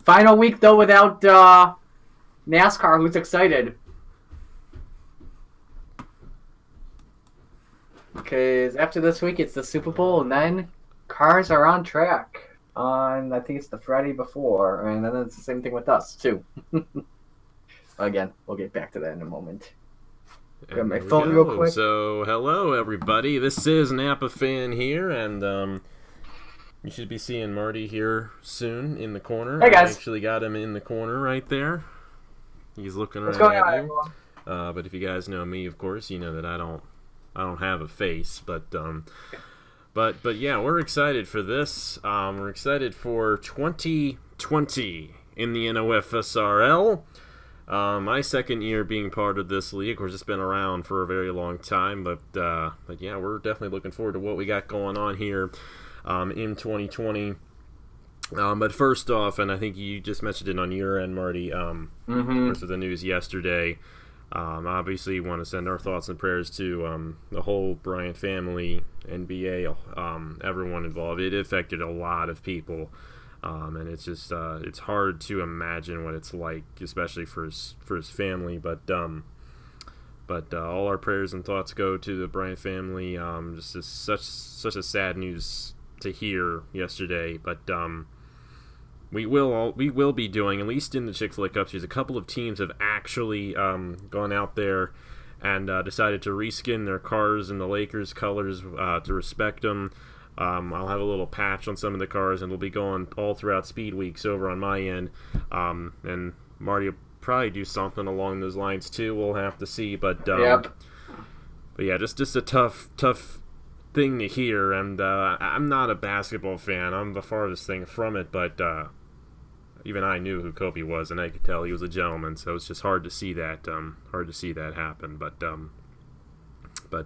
Final week though without NASCAR. Who's excited? Because after this week, it's the Super Bowl, and then cars are on track on, I think it's the Friday before, and then it's the same thing with us, too. Again, we'll get back to that in a moment. Grab my phone real quick. So, hello, everybody. This is Napa Fan here, and you should be seeing Marty here soon in the corner. Hey, guys. I actually got him in the corner right there. He's looking right at you. But if you guys know me, of course, you know that I don't have a face, but yeah, we're excited for this. We're excited for 2020 in the NOFSRL. My second year being part of this league. Of course, it's been around for a very long time, but yeah, we're definitely looking forward to what we got going on here in 2020. But first off, and I think you just mentioned it on your end, Marty, of course, with the news yesterday. Obviously, want to send our thoughts and prayers to the whole Bryant family, NBA, everyone involved. It affected a lot of people, and it's just it's hard to imagine what it's like, especially for his family. But all our prayers and thoughts go to the Bryant family. Such a sad news to hear yesterday, but. We will be doing, at least in the Chick-fil-A Cup Series, a couple of teams have actually gone out there and decided to reskin their cars in the Lakers colors to respect them. I'll have a little patch on some of the cars, and we'll be going all throughout Speed Weeks over on my end. And Marty will probably do something along those lines too. We'll have to see, but yeah, just a tough thing to hear. And I'm not a basketball fan. I'm the farthest thing from it, but even I knew who Kobe was, and I could tell he was a gentleman. So it's just hard to see that happen. But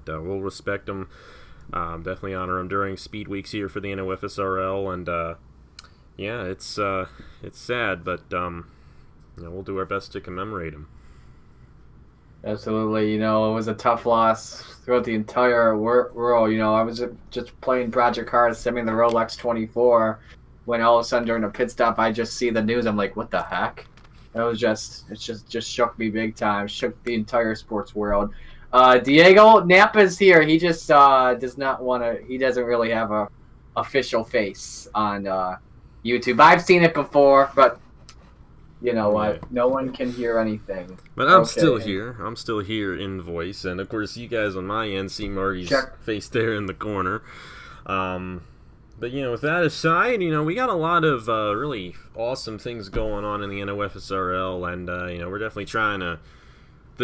we'll respect him. Definitely honor him during Speed Weeks here for the NOFSRL, and yeah, it's sad, but we'll do our best to commemorate him. Absolutely. It was a tough loss throughout the entire world. I was just playing Project Cars, sending the Rolex 24, when all of a sudden during a pit stop, I just see the news. I'm like, what the heck? It just shook me big time. Shook the entire sports world. Diego Napa's here. He just does not want to. He doesn't really have a official face on YouTube. I've seen it before, but you know what? No one can hear anything. But I'm still here. I'm still here in voice, and of course, you guys on my end see Marty's face there in the corner. But with that aside, we got a lot of really awesome things going on in the NOFSRL, and we're definitely trying to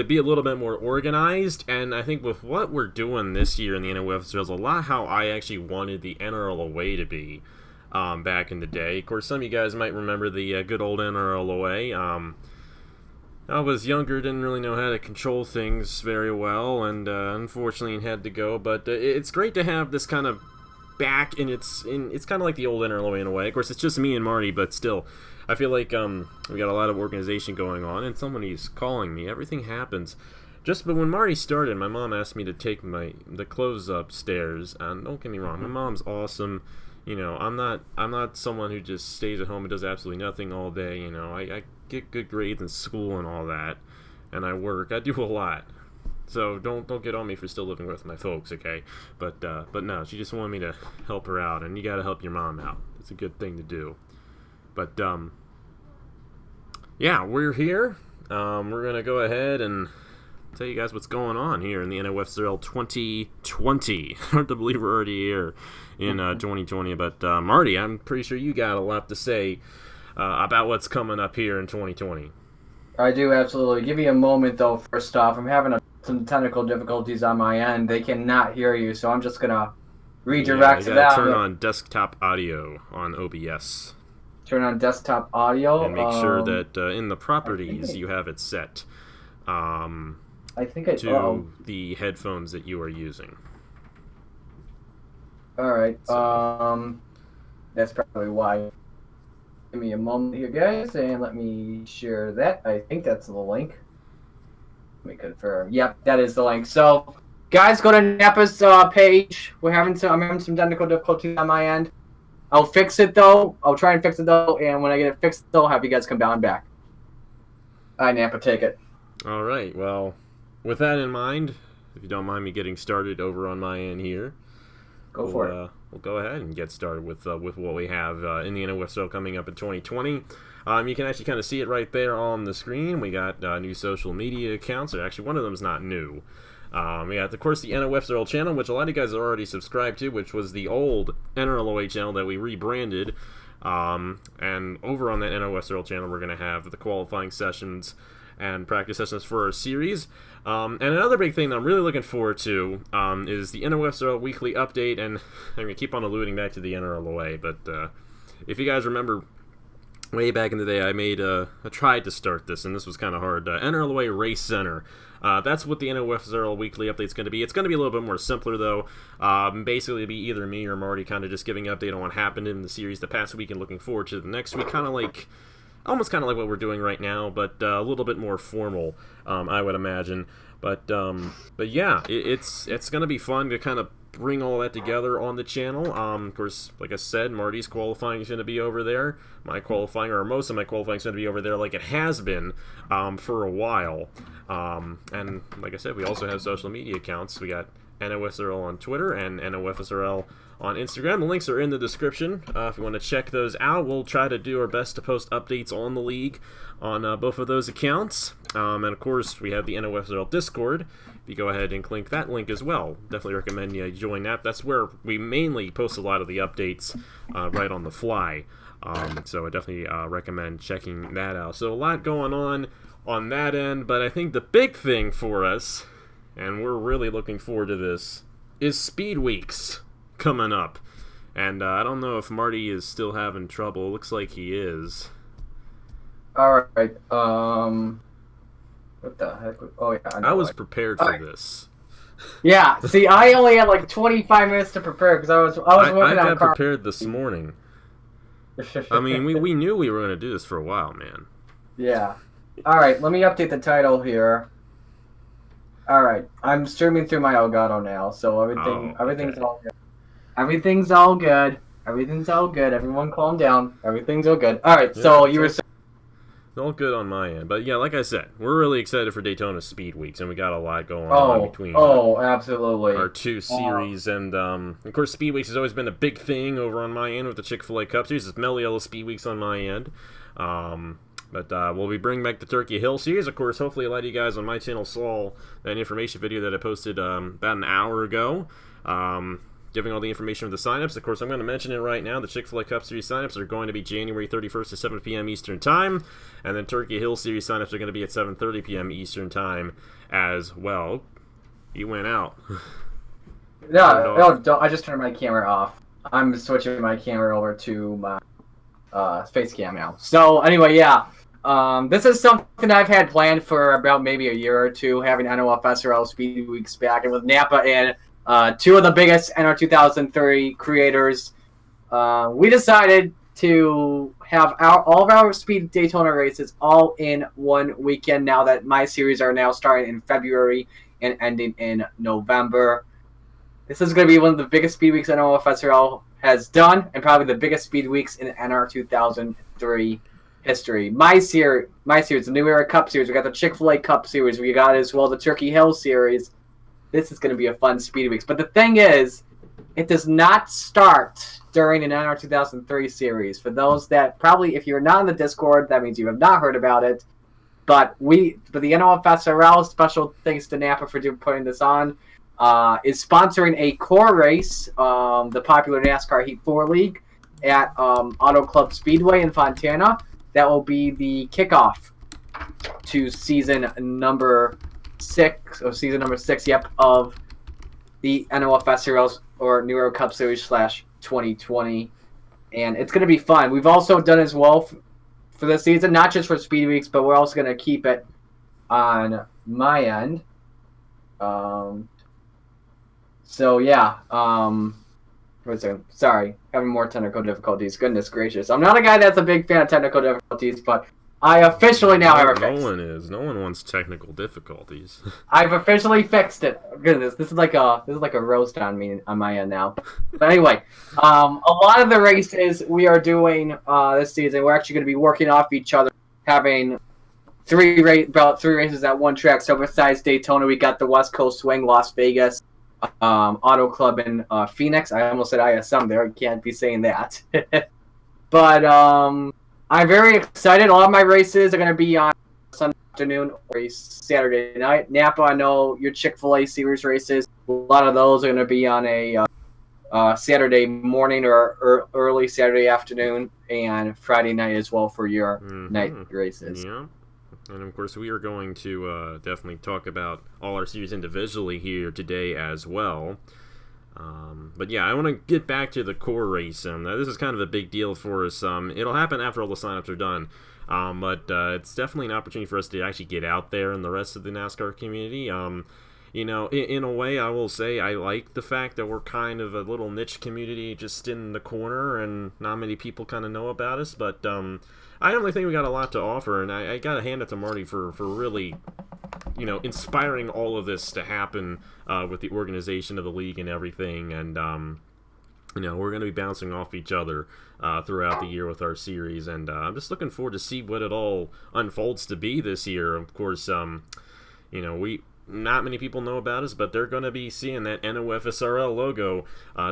be a little bit more organized. And I think with what we're doing this year in the NOFSRL is a lot how I actually wanted the NRL away to be back in the day. Of course, some of you guys might remember the good old NRL away. I was younger, didn't really know how to control things very well, and unfortunately had to go. But it's great to have this kind of back, and it's kind of like the old NRL in a way. Of course, it's just me and Marty, but still, I feel like we got a lot of organization going on, and somebody's calling me. Everything happens. But when Marty started, my mom asked me to take the clothes upstairs, and don't get me wrong, my mom's awesome. I'm not someone who just stays at home and does absolutely nothing all day. I get good grades in school and all that, and I work. I do a lot. So don't get on me for still living with my folks, okay? But no, she just wanted me to help her out, and you got to help your mom out. It's a good thing to do. But yeah, we're here. We're gonna go ahead and tell you guys what's going on here in the NOFSRL 2020. Hard to believe we're already here in 2020. But Marty, I'm pretty sure you got a lot to say about what's coming up here in 2020. I do, absolutely. Give me a moment, though, first off. I'm having some technical difficulties on my end. They cannot hear you, so I'm just going to redirect them. Turn on desktop audio on OBS. Turn on desktop audio. And make sure that in the properties you have it set to the headphones that you are using. All right. That's probably why. Give me a moment here, guys, and let me share that. I think that's the link. Let me confirm. Yep, that is the link. So, guys, go to Napa's page. I'm having some technical difficulties on my end. I'll fix it though. I'll try and fix it though, and when I get it fixed, I'll have you guys come down and back. All right, Nampa, take it. All right. Well, with that in mind, if you don't mind me getting started over on my end here, Go for it. We'll go ahead and get started with what we have in the NOFSRL coming up in 2020. You can actually kind of see it right there on the screen. We got new social media accounts. Actually, one of them is not new. We got, of course, the NOFSRL channel, which a lot of you guys are already subscribed to, which was the old NRLOA channel that we rebranded. And over on that NOFSRL channel, we're going to have the qualifying sessions and practice sessions for our series. And another big thing that I'm really looking forward to is the NOFSRL weekly update, and I'm going to keep on alluding back to the NRLOA, but if you guys remember, way back in the day, I tried to start this, and this was kind of hard. NRLOA Race Center. That's what the NOFSRL weekly update is going to be. It's going to be a little bit more simpler, though. Basically, it'll be either me or Marty kind of just giving an update on what happened in the series the past week and looking forward to the next week, almost kind of like what we're doing right now, but a little bit more formal, I would imagine. But yeah, it's going to be fun to kind of bring all that together on the channel. Of course, like I said, Marty's qualifying is going to be over there. My qualifying, or most of my qualifying, is going to be over there, like it has been for a while. And like I said, we also have social media accounts. We got NOFSRL on Twitter and NOFSRL on Instagram. The links are in the description. If you want to check those out, we'll try to do our best to post updates on the league on both of those accounts. And of course, we have the NOFSRL Discord. If you go ahead and click that link as well, definitely recommend you join that. That's where we mainly post a lot of the updates right on the fly. So I definitely recommend checking that out. So a lot going on that end, but I think the big thing for us, and we're really looking forward to this, is Speed Weeks coming up. And I don't know if Marty is still having trouble. It looks like he is. All right. What the heck? Oh yeah. I was prepared for this. Yeah. See, I only had like 25 minutes to prepare because I was working on. I got prepared this morning. I mean, we knew we were going to do this for a while, man. Yeah. All right. Let me update the title here. All right. I'm streaming through my Elgato now, so everything's all good. Everything's all good. Everything's all good. Everyone calm down. Everything's all good. All right. Yeah, so you were saying. It's all good on my end. But yeah, like I said, we're really excited for Daytona Speed Weeks, and we got a lot going on between absolutely. our two series. And of course, Speed Weeks has always been a big thing over on my end with the Chick-fil-A Cup Series. It's Mel Yellow Speed Weeks on my end. But we'll be bringing back the Turkey Hill Series. Of course, hopefully a lot of you guys on my channel saw that information video that I posted about an hour ago. Giving all the information of the signups. Of course, I'm going to mention it right now. The Chick-fil-A Cup Series signups are going to be January 31st at 7 p.m. Eastern Time. And then Turkey Hill Series signups are going to be at 7:30 p.m. Eastern Time as well. You went out. No, don't. I just turned my camera off. I'm switching my camera over to my face cam now. So, anyway, yeah. This is something I've had planned for about maybe a year or two, having NOFSRL Speed Weeks back. And with Napa and two of the biggest NR 2003 creators, we decided to have all of our Speed Daytona races all in one weekend now that my series are now starting in February and ending in November. This is going to be one of the biggest Speed Weeks NOFSRL has done, and probably the biggest Speed Weeks in NR 2003 history. My series, the New Era Cup Series, we got the Chick-fil-A Cup Series, we got as well the Turkey Hill Series. This is going to be a fun Speed Weeks. But the thing is, it does not start during an NR 2003 series. For those that probably, if you're not in the Discord, that means you have not heard about it. But the NOFSRL, special thanks to Napa for putting this on, is sponsoring a core race, the popular NASCAR Heat 4 League at Auto Club Speedway in Fontana. That will be the kickoff to season number 6, of the NOFSRL or New Era Cup Series /2020, and it's going to be fun. We've also done as well for this season, not just for Speed Weeks, but we're also going to keep it on my end. So yeah, sorry, having more technical difficulties. Goodness gracious, I'm not a guy that's a big fan of technical difficulties, but I officially now have a fix. No one is. No one wants technical difficulties. I've officially fixed it. Goodness, this is like a roast on me on my end now. But anyway, a lot of the races we are doing this season, we're actually going to be working off each other, having about three races at one track. So besides Daytona, we got the West Coast Swing, Las Vegas, Auto Club in Phoenix. I almost said ISM there. I can't be saying that. But I'm very excited. A lot of my races are going to be on Sunday afternoon or Saturday night. Napa, I know your Chick-fil-A series races. A lot of those are going to be on a Saturday morning or early Saturday afternoon, and Friday night as well for your night races. Yeah. And of course, we are going to definitely talk about all our series individually here today as well. But yeah, I want to get back to the core race. This is kind of a big deal for us. It'll happen after all the signups are done. But it's definitely an opportunity for us to actually get out there in the rest of the NASCAR community. You know, in a way, I will say I like the fact that we're kind of a little niche community just in the corner, and not many people kind of know about us. But I definitely think we got a lot to offer, and I got to hand it to Marty for really, you know, inspiring all of this to happen with the organization of the league and everything. And you know, we're going to be bouncing off each other throughout the year with our series, and I'm just looking forward to see what it all unfolds to be this year. Of course, you know, not many people know about us, but they're going to be seeing that NOFSRL logo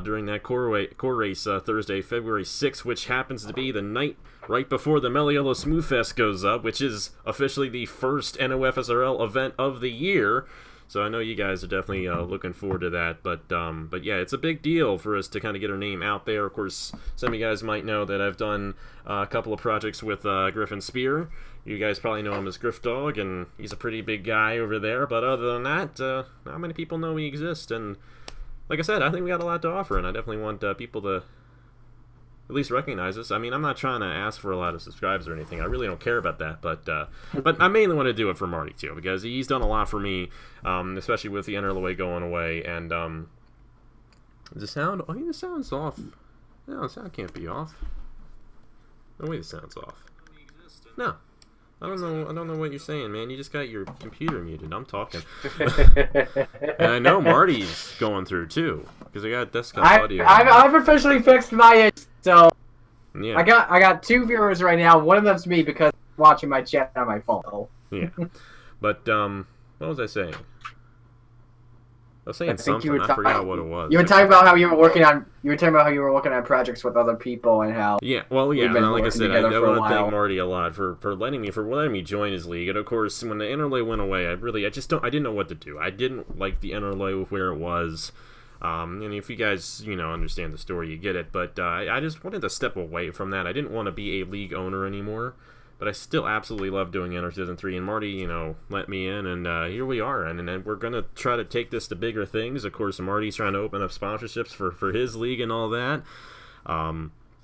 during that core race Thursday, February 6th, which happens to be the night right before the Meliello Smooth Fest goes up, which is officially the first NOFSRL event of the year. So I know you guys are definitely looking forward to that, but yeah, it's a big deal for us to kind of get our name out there. Of course, some of you guys might know that I've done a couple of projects with Griffin Spear. You guys probably know him as Griff Dog, and he's a pretty big guy over there. But other than that, not many people know he exists. And like I said, I think we got a lot to offer, and I definitely want people to at least recognize us. I mean, I'm not trying to ask for a lot of subscribes or anything. I really don't care about that. But I mainly want to do it for Marty, too, because he's done a lot for me, especially with the NRLA going away. And does the sound... I mean, the sound's off. No, the sound can't be off. No way the sound's off. No. I don't know what you're saying, man. You just got your computer muted. I'm talking. And I know Marty's going through, too, because I got desktop audio. I've officially fixed my so yeah. I got two viewers right now. One of them's me because I'm watching my chat on my phone. Yeah. But, what was I saying? I was saying something. I forgot what it was. You were talking about how you were working on projects with other people and how. Yeah, well, yeah. And like I said, I want to thank Marty a lot for letting me join his league. And of course, when the NRLA went away, I didn't know what to do. I didn't like the NRLA with where it was. And if you guys, you know, understand the story, you get it. But I just wanted to step away from that. I didn't want to be a league owner anymore. But I still absolutely love doing NR Season 3, and Marty, you know, let me in, and here we are, and we're going to try to take this to bigger things. Of course, Marty's trying to open up sponsorships for his league and all that.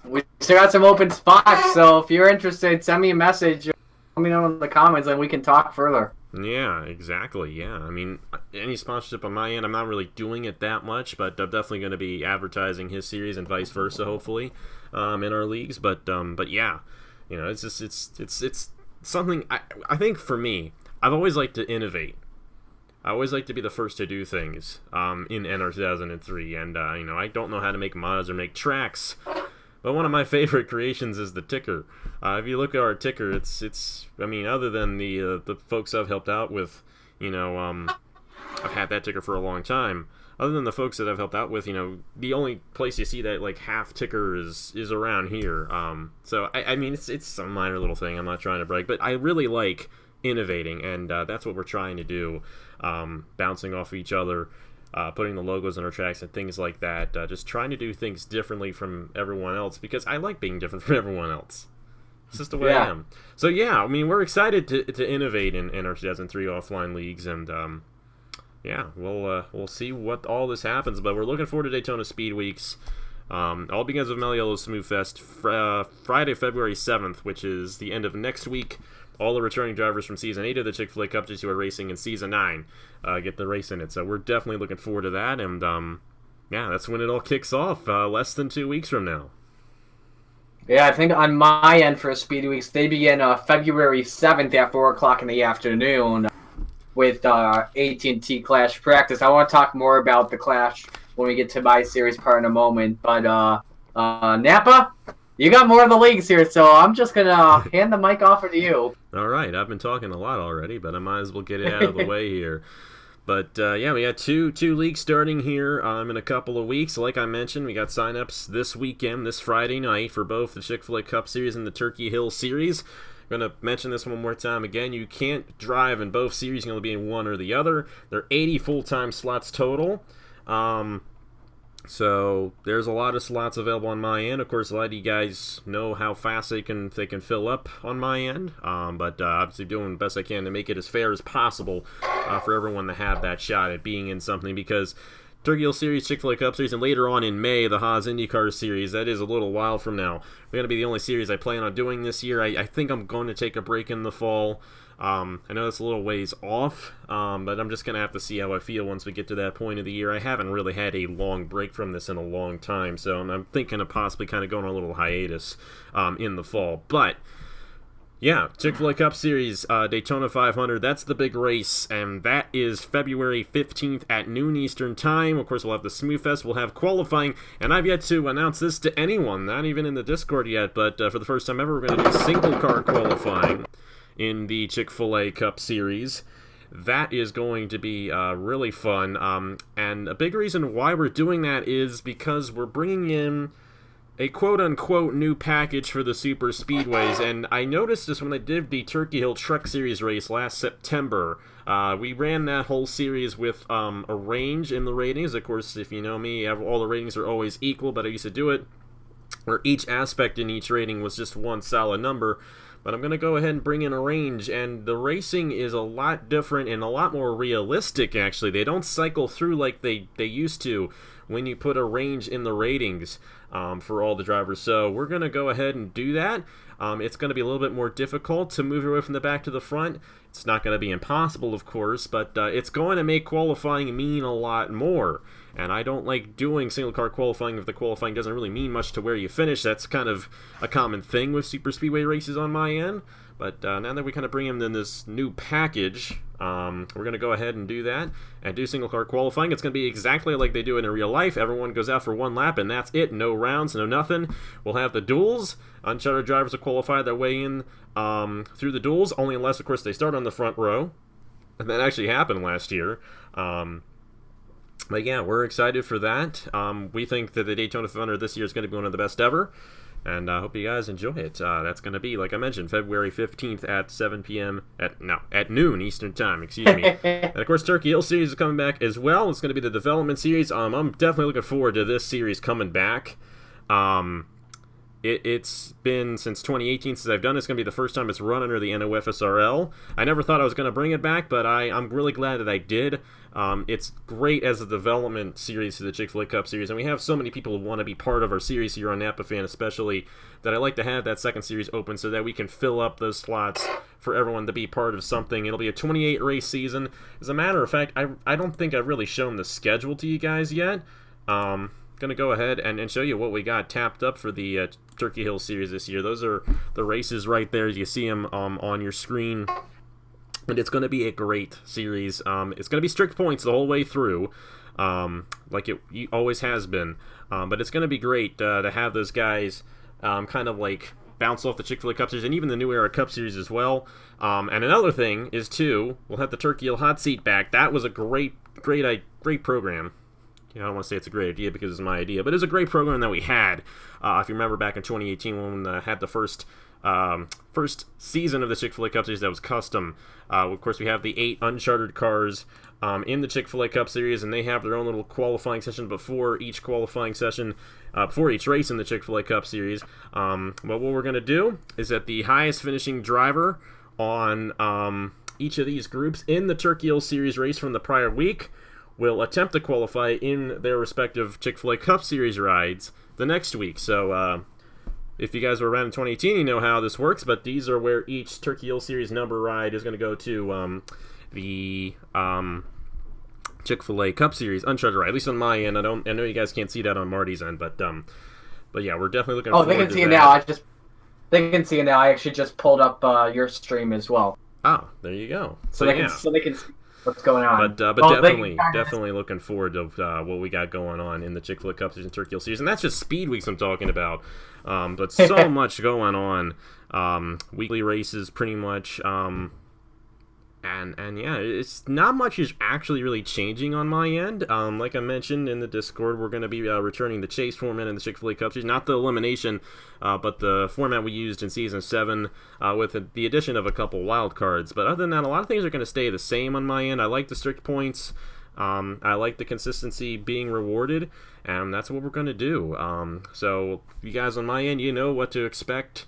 We still got some open spots, so if you're interested, send me a message, let me know in the comments, and we can talk further. Yeah, exactly, yeah. I mean, any sponsorship on my end, I'm not really doing it that much, but I'm definitely going to be advertising his series and vice versa, hopefully, in our leagues, but yeah. You know, it's just it's something I think for me, I've always liked to innovate. I always like to be the first to do things in NR 2003, and you know, I don't know how to make mods or make tracks, but one of my favorite creations is the ticker. If you look at our ticker, it's I mean, other than the folks I've helped out with, you know, I've had that ticker for a long time. Other than the folks that I've helped out with, you know, the only place you see that, like, half ticker is around here. So, I mean, it's a minor little thing. I'm not trying to brag. But I really like innovating, and that's what we're trying to do. Bouncing off each other, putting the logos on our tracks and things like that. Just trying to do things differently from everyone else, because I like being different from everyone else. It's just the way I am. So, yeah, I mean, we're excited to innovate in our 2003 offline leagues, and... yeah, we'll see what all this happens, but we're looking forward to Daytona Speed Weeks. All begins with Meliello Smooth Fest Friday, February 7th, which is the end of next week. All the returning drivers from Season 8 of the Chick-fil-A Cup who are racing in Season 9 get the race in it, so we're definitely looking forward to that, and yeah, that's when it all kicks off, less than 2 weeks from now. Yeah, I think on my end for Speed Weeks, they begin February 7th at 4 o'clock in the afternoon with AT&T Clash Practice. I want to talk more about the Clash when we get to my series part in a moment. But Napa, you got more of the leagues here, so I'm just going to hand the mic off to you. All right, I've been talking a lot already, but I might as well get it out of the way here. But yeah, we got two leagues starting here in a couple of weeks. Like I mentioned, we got signups this weekend, this Friday night, for both the Chick-fil-A Cup Series and the Turkey Hill Series. I'm going to mention this one more time. Again, you can't drive in both series. You're going to be in one or the other. There are 80 full-time slots total. So there's a lot of slots available on my end. Of course, a lot of you guys know how fast they can fill up on my end. But obviously doing the best I can to make it as fair as possible for everyone to have that shot at being in something, because Turkey Hill Series, Chick-fil-A Cup Series, and later on in May, the Haas IndyCar Series. That is a little while from now. We're going to be the only series I plan on doing this year. I think I'm going to take a break in the fall. I know that's a little ways off, but I'm just going to have to see how I feel once we get to that point of the year. I haven't really had a long break from this in a long time, so I'm thinking of possibly kind of going on a little hiatus in the fall. But yeah, Chick-fil-A Cup Series, Daytona 500, that's the big race, and that is February 15th at noon Eastern Time. Of course, we'll have the Smooth Fest, we'll have qualifying, and I've yet to announce this to anyone, not even in the Discord yet, but for the first time ever, we're going to do single-car qualifying in the Chick-fil-A Cup Series. That is going to be really fun, and a big reason why we're doing that is because we're bringing in a quote-unquote new package for the super speedways, and I noticed this when I did the Turkey Hill Truck Series race last September. We ran that whole series with a range in the ratings. Of course, if you know me, all the ratings are always equal, but I used to do it where each aspect in each rating was just one solid number. But I'm going to go ahead and bring in a range, and the racing is a lot different and a lot more realistic, actually. They don't cycle through like they used to when you put a range in the ratings for all the drivers. So we're going to go ahead and do that. It's going to be a little bit more difficult to move your way from the back to the front. It's not going to be impossible, of course, but it's going to make qualifying mean a lot more. And I don't like doing single-car qualifying if the qualifying doesn't really mean much to where you finish. That's kind of a common thing with super speedway races on my end. But now that we kind of bring in this new package, we're going to go ahead and do that and do single-car qualifying. It's going to be exactly like they do it in real life. Everyone goes out for one lap, and that's it. No rounds, no nothing. We'll have the duels. Uncharted drivers will qualify their way in through the duels, only unless, of course, they start on the front row. And that actually happened last year. But yeah, we're excited for that. We think that the Daytona 500 this year is going to be one of the best ever, and I hope you guys enjoy it. That's going to be, like I mentioned, February 15th at 7 p.m. at noon Eastern Time, excuse me. And of course, Turkey Hill Series is coming back as well. It's going to be the development series. I'm definitely looking forward to this series coming back. It's been since 2018 since I've done it. It's going to be the first time it's run under the NOFSRL. I never thought I was going to bring it back, but I'm really glad that I did. It's great as a development series to the Chick-fil-A Cup Series, and we have so many people who want to be part of our series here on Napa Fan especially, that I like to have that second series open so that we can fill up those slots for everyone to be part of something. It'll be a 28-race season. As a matter of fact, I don't think I've really shown the schedule to you guys yet. Going to go ahead and show you what we got tapped up for the Turkey Hill Series this year. Those are the races right there. You see them on your screen. And it's going to be a great series. It's going to be strict points the whole way through, like it always has been. But it's going to be great to have those guys kind of like bounce off the Chick-fil-A Cup Series and even the New Era Cup Series as well. And another thing is, too, we'll have the Turkey Hill Hot Seat back. That was a great program. I don't want to say it's a great idea because it's my idea, but it's a great program that we had. If you remember back in 2018 when we had the first season of the Chick-fil-A Cup Series that was custom. Of course, we have the 8 uncharted cars in the Chick-fil-A Cup Series, and they have their own little qualifying session before each qualifying session, before each race in the Chick-fil-A Cup Series. But what we're going to do is that the highest finishing driver on each of these groups in the Turkey Hill Series race from the prior week will attempt to qualify in their respective Chick-fil-A Cup Series rides the next week. So if you guys were around in 2018, you know how this works, but these are where each Turkey Hill Series number ride is going to go to the Chick-fil-A Cup Series Uncharted ride, at least on my end. I know you guys can't see that on Marty's end, but But yeah, we're definitely looking Oh, forward to they can see that. it now. They can see it now. I actually just pulled up your stream as well. Oh, there you go. So they can see what's going on. But definitely looking forward to what we got going on in the Chick-fil-A Cup Series and Turkey Hill Series. And that's just Speed Weeks I'm talking about. But so much going on. Weekly races pretty much. And yeah, it's not much is actually really changing on my end. Like I mentioned in the Discord, we're going to be returning the chase format in the Chick-fil-A Cup Series. Not the elimination, but the format we used in Season 7 with the addition of a couple wild cards. But other than that, a lot of things are going to stay the same on my end. I like the strict points. I like the consistency being rewarded, and that's what we're going to do. So you guys on my end, you know what to expect.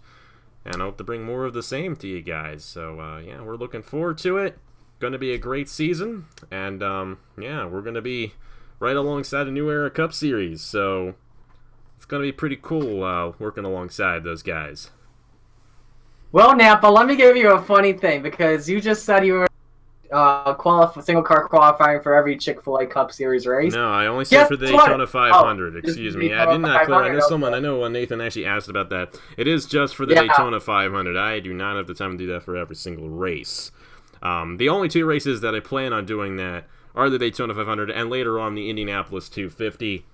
And I hope to bring more of the same to you guys. So, yeah, we're looking forward to it. Going to be a great season. And, yeah, we're going to be right alongside a New Era Cup Series. So, it's going to be pretty cool working alongside those guys. Well, Napa, let me give you a funny thing. Because you just said you were single car qualifying for every Chick-fil-A Cup Series race. No, I only said for the Daytona 500. Excuse me. I did not clear. I know Nathan actually asked about that. It is just for the Daytona 500. I do not have the time to do that for every single race. The only two races that I plan on doing that are the Daytona 500 and later on the Indianapolis 250.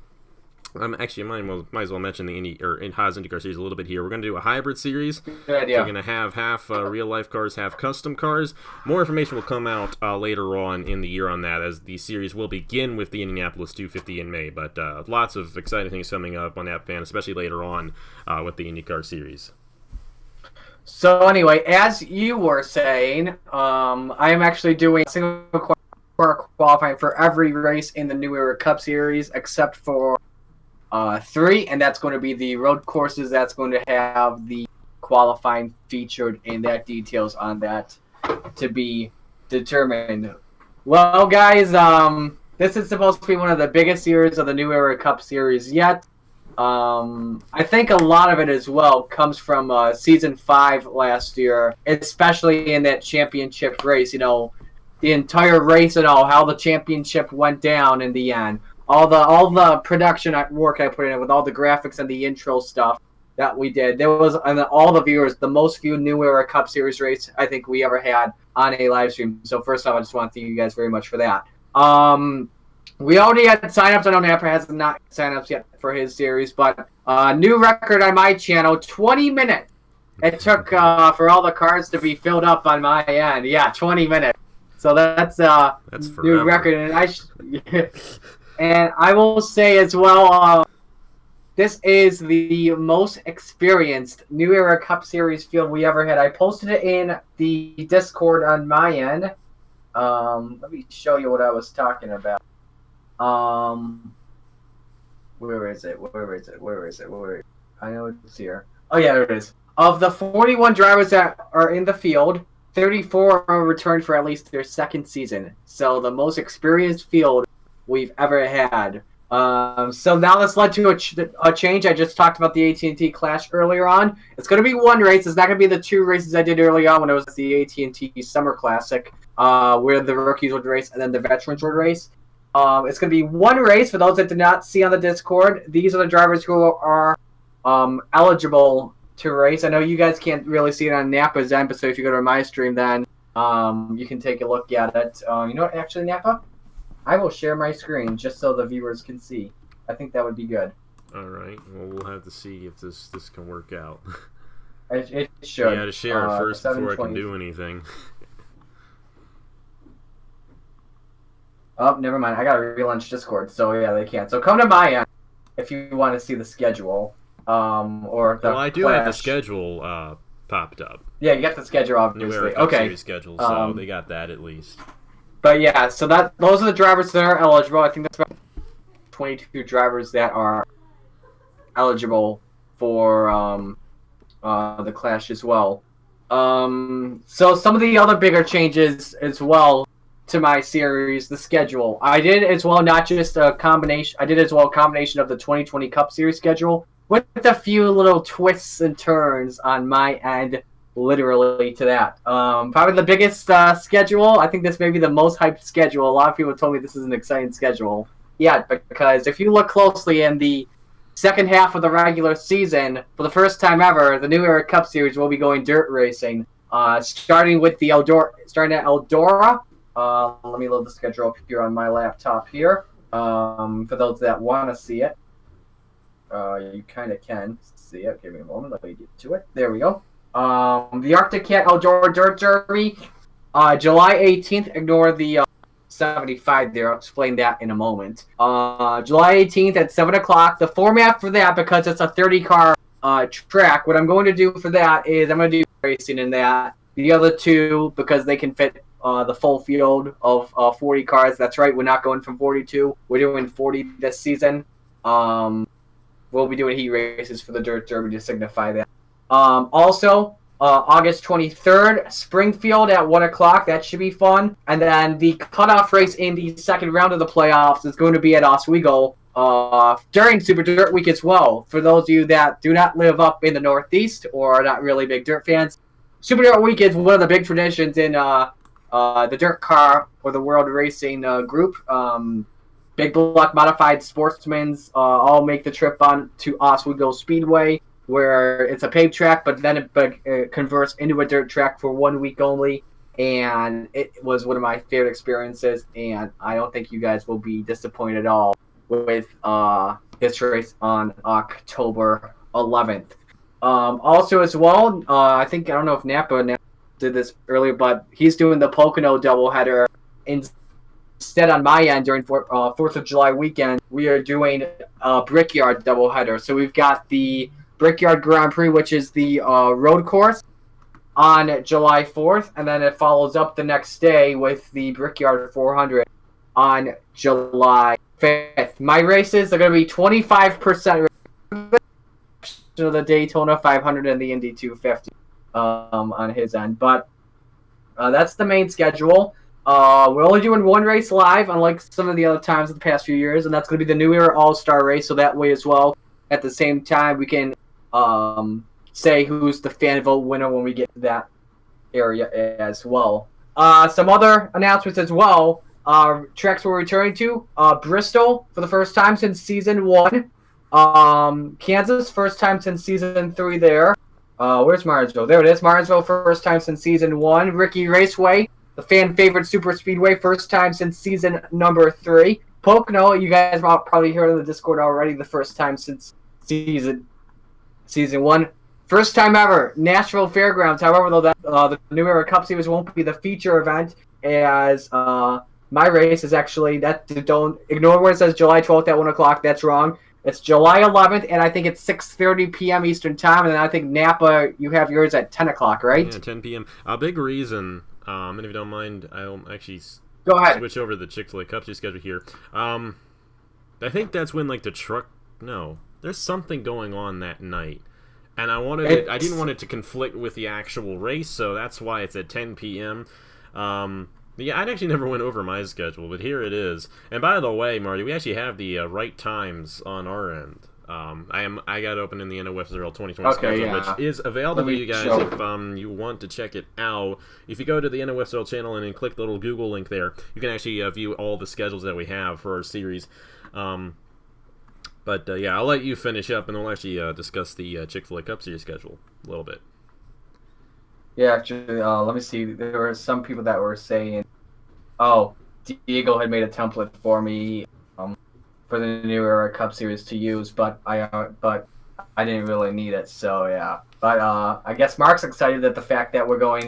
Actually, might as well mention the Haas IndyCar series a little bit here. We're going to do a hybrid series. Good idea. We're going to have half real-life cars, half custom cars. More information will come out later on in the year on that, as the series will begin with the Indianapolis 250 in May. But lots of exciting things coming up on that fan, especially later on with the IndyCar series. So anyway, as you were saying, I am actually doing single car qualifying for every race in the New Era Cup Series except for 3, and that's going to be the road courses. That's going to have the qualifying featured, and that details on that to be determined. Well, guys, this is supposed to be one of the biggest series of the New Era Cup Series yet. I think a lot of it as well comes from Season 5 last year, especially in that championship race. You know, the entire race and how the championship went down in the end. All the production work I put in with all the graphics and the intro stuff that we did. There was, and all the viewers, the most viewed New Era Cup Series race I think we ever had on a live stream. So first off, I just want to thank you guys very much for that. We already had signups. I know Napper has not signups yet for his series, but new record on my channel, 20 minutes. It took for all the cards to be filled up on my end. Yeah, 20 minutes. So that's new record, and and I will say as well, this is the most experienced New Era Cup Series field we ever had. I posted it in the Discord on my end. Let me show you what I was talking about. Where is it? I know it's here. Oh yeah, there it is. Of the 41 drivers that are in the field, 34 are returned for at least their second season. So the most experienced field we've ever had. So now this led to a change. I just talked about the AT&T Clash earlier on. It's going to be one race. It's not going to be the 2 races I did early on when it was the AT&T Summer Classic, where the rookies would race and then the veterans would race. It's going to be one race. For those that did not see on the Discord, these are the drivers who are eligible to race. I know you guys can't really see it on Napa's end, but so if you go to my stream, then you can take a look at it. You know what, actually, Napa? I will share my screen just so the viewers can see. I think that would be good. All right. Well, we'll have to see if this can work out. It should. You got to share it first before I can do anything. Oh, never mind. I got to relaunch Discord, so yeah, they can't. So come to my end if you want to see the schedule. Or the well, I do have the schedule popped up. Yeah, you got the schedule, obviously. New Era Cup Series schedule, so they got that at least. But yeah, so those are the drivers that are eligible. I think that's about 22 drivers that are eligible for the Clash as well. So some of the other bigger changes as well to my series, the schedule. I did as well not just a combination. I did as well a combination of the 2020 Cup Series schedule with a few little twists and turns on my end. Literally to that. Probably the biggest schedule. I think this may be the most hyped schedule. A lot of people told me this is an exciting schedule. Yeah, because if you look closely in the second half of the regular season, for the first time ever, the New Era Cup Series will be going dirt racing. Starting with the starting at Eldora. Let me load the schedule up here on my laptop here. For those that want to see it, you kind of can see it. Give me a moment. Let me get to it. There we go. The Arctic Cat Eldora Dirt Derby, July 18th. Ignore the 75 there. I'll explain that in a moment. July 18th at 7 o'clock. The format for that, because it's a 30-car track, what I'm going to do for that is I'm going to do racing in that. The other two, because they can fit the full field of 40 cars. That's right, we're not going from 42. We're doing 40 this season. We'll be doing heat races for the Dirt Derby to signify that. Also, August 23rd, Springfield at 1 o'clock. That should be fun. And then the cutoff race in the second round of the playoffs is going to be at Oswego during Super Dirt Week as well. For those of you that do not live up in the Northeast or are not really big dirt fans, Super Dirt Week is one of the big traditions in the dirt car or the world racing group. Big Block Modified Sportsmen's all make the trip on to Oswego Speedway, where it's a paved track, but then it converts into a dirt track for 1 week only. And it was one of my favorite experiences, and I don't think you guys will be disappointed at all with this race on October 11th. Also as well, I don't know if Napa did this earlier, but he's doing the Pocono doubleheader. Instead, on my end, during 4th of July weekend, we are doing a Brickyard doubleheader. So we've got the Brickyard Grand Prix, which is the road course, on July 4th, and then it follows up the next day with the Brickyard 400 on July 5th. My races are going to be 25% of the Daytona 500 and the Indy 250 on his end. But that's the main schedule. We're only doing one race live, unlike some of the other times of the past few years, and that's going to be the New Era All-Star race, so that way as well, at the same time, we can say who's the fan vote winner when we get to that area as well. Some other announcements as well. Tracks we're returning to. Bristol, for the first time since Season 1. Kansas, first time since Season 3 there. Where's Martinsville? There it is. Martinsville, first time since Season 1. Ricky Raceway, the fan favorite super speedway, first time since season number 3. Pocono, you guys have probably heard in the Discord already, the first time since season 1. First time ever, Nashville Fairgrounds. However, though, that the New Era Cup Series won't be the feature event, as my race is actually, don't ignore where it says July 12th at 1 o'clock. That's wrong. It's July 11th, and I think it's 6:30 p.m. Eastern Time, and then I think Napa, you have yours at 10 o'clock, right? Yeah, 10 p.m. A big reason, and if you don't mind, I'll actually go ahead. Switch over to the Chick-fil-A Cup Series schedule here. I think that's when, like, there's something going on that night. And I didn't want it to conflict with the actual race, so that's why it's at 10 p.m. Yeah, I actually never went over my schedule, but here it is. And by the way, Marty, we actually have the right times on our end. I got open in the NOFSRL 2020 schedule, which is available to you guys if you want to check it out. If you go to the NOFSRL channel and then click the little Google link there, you can actually view all the schedules that we have for our series. But yeah, I'll let you finish up, and then we'll actually discuss the Chick-fil-A Cup Series schedule a little bit. Yeah, actually, let me see. There were some people that were saying, "Oh, Diego had made a template for me for the New Era Cup Series to use, but I didn't really need it." So yeah, but I guess Mark's excited at the fact that we're going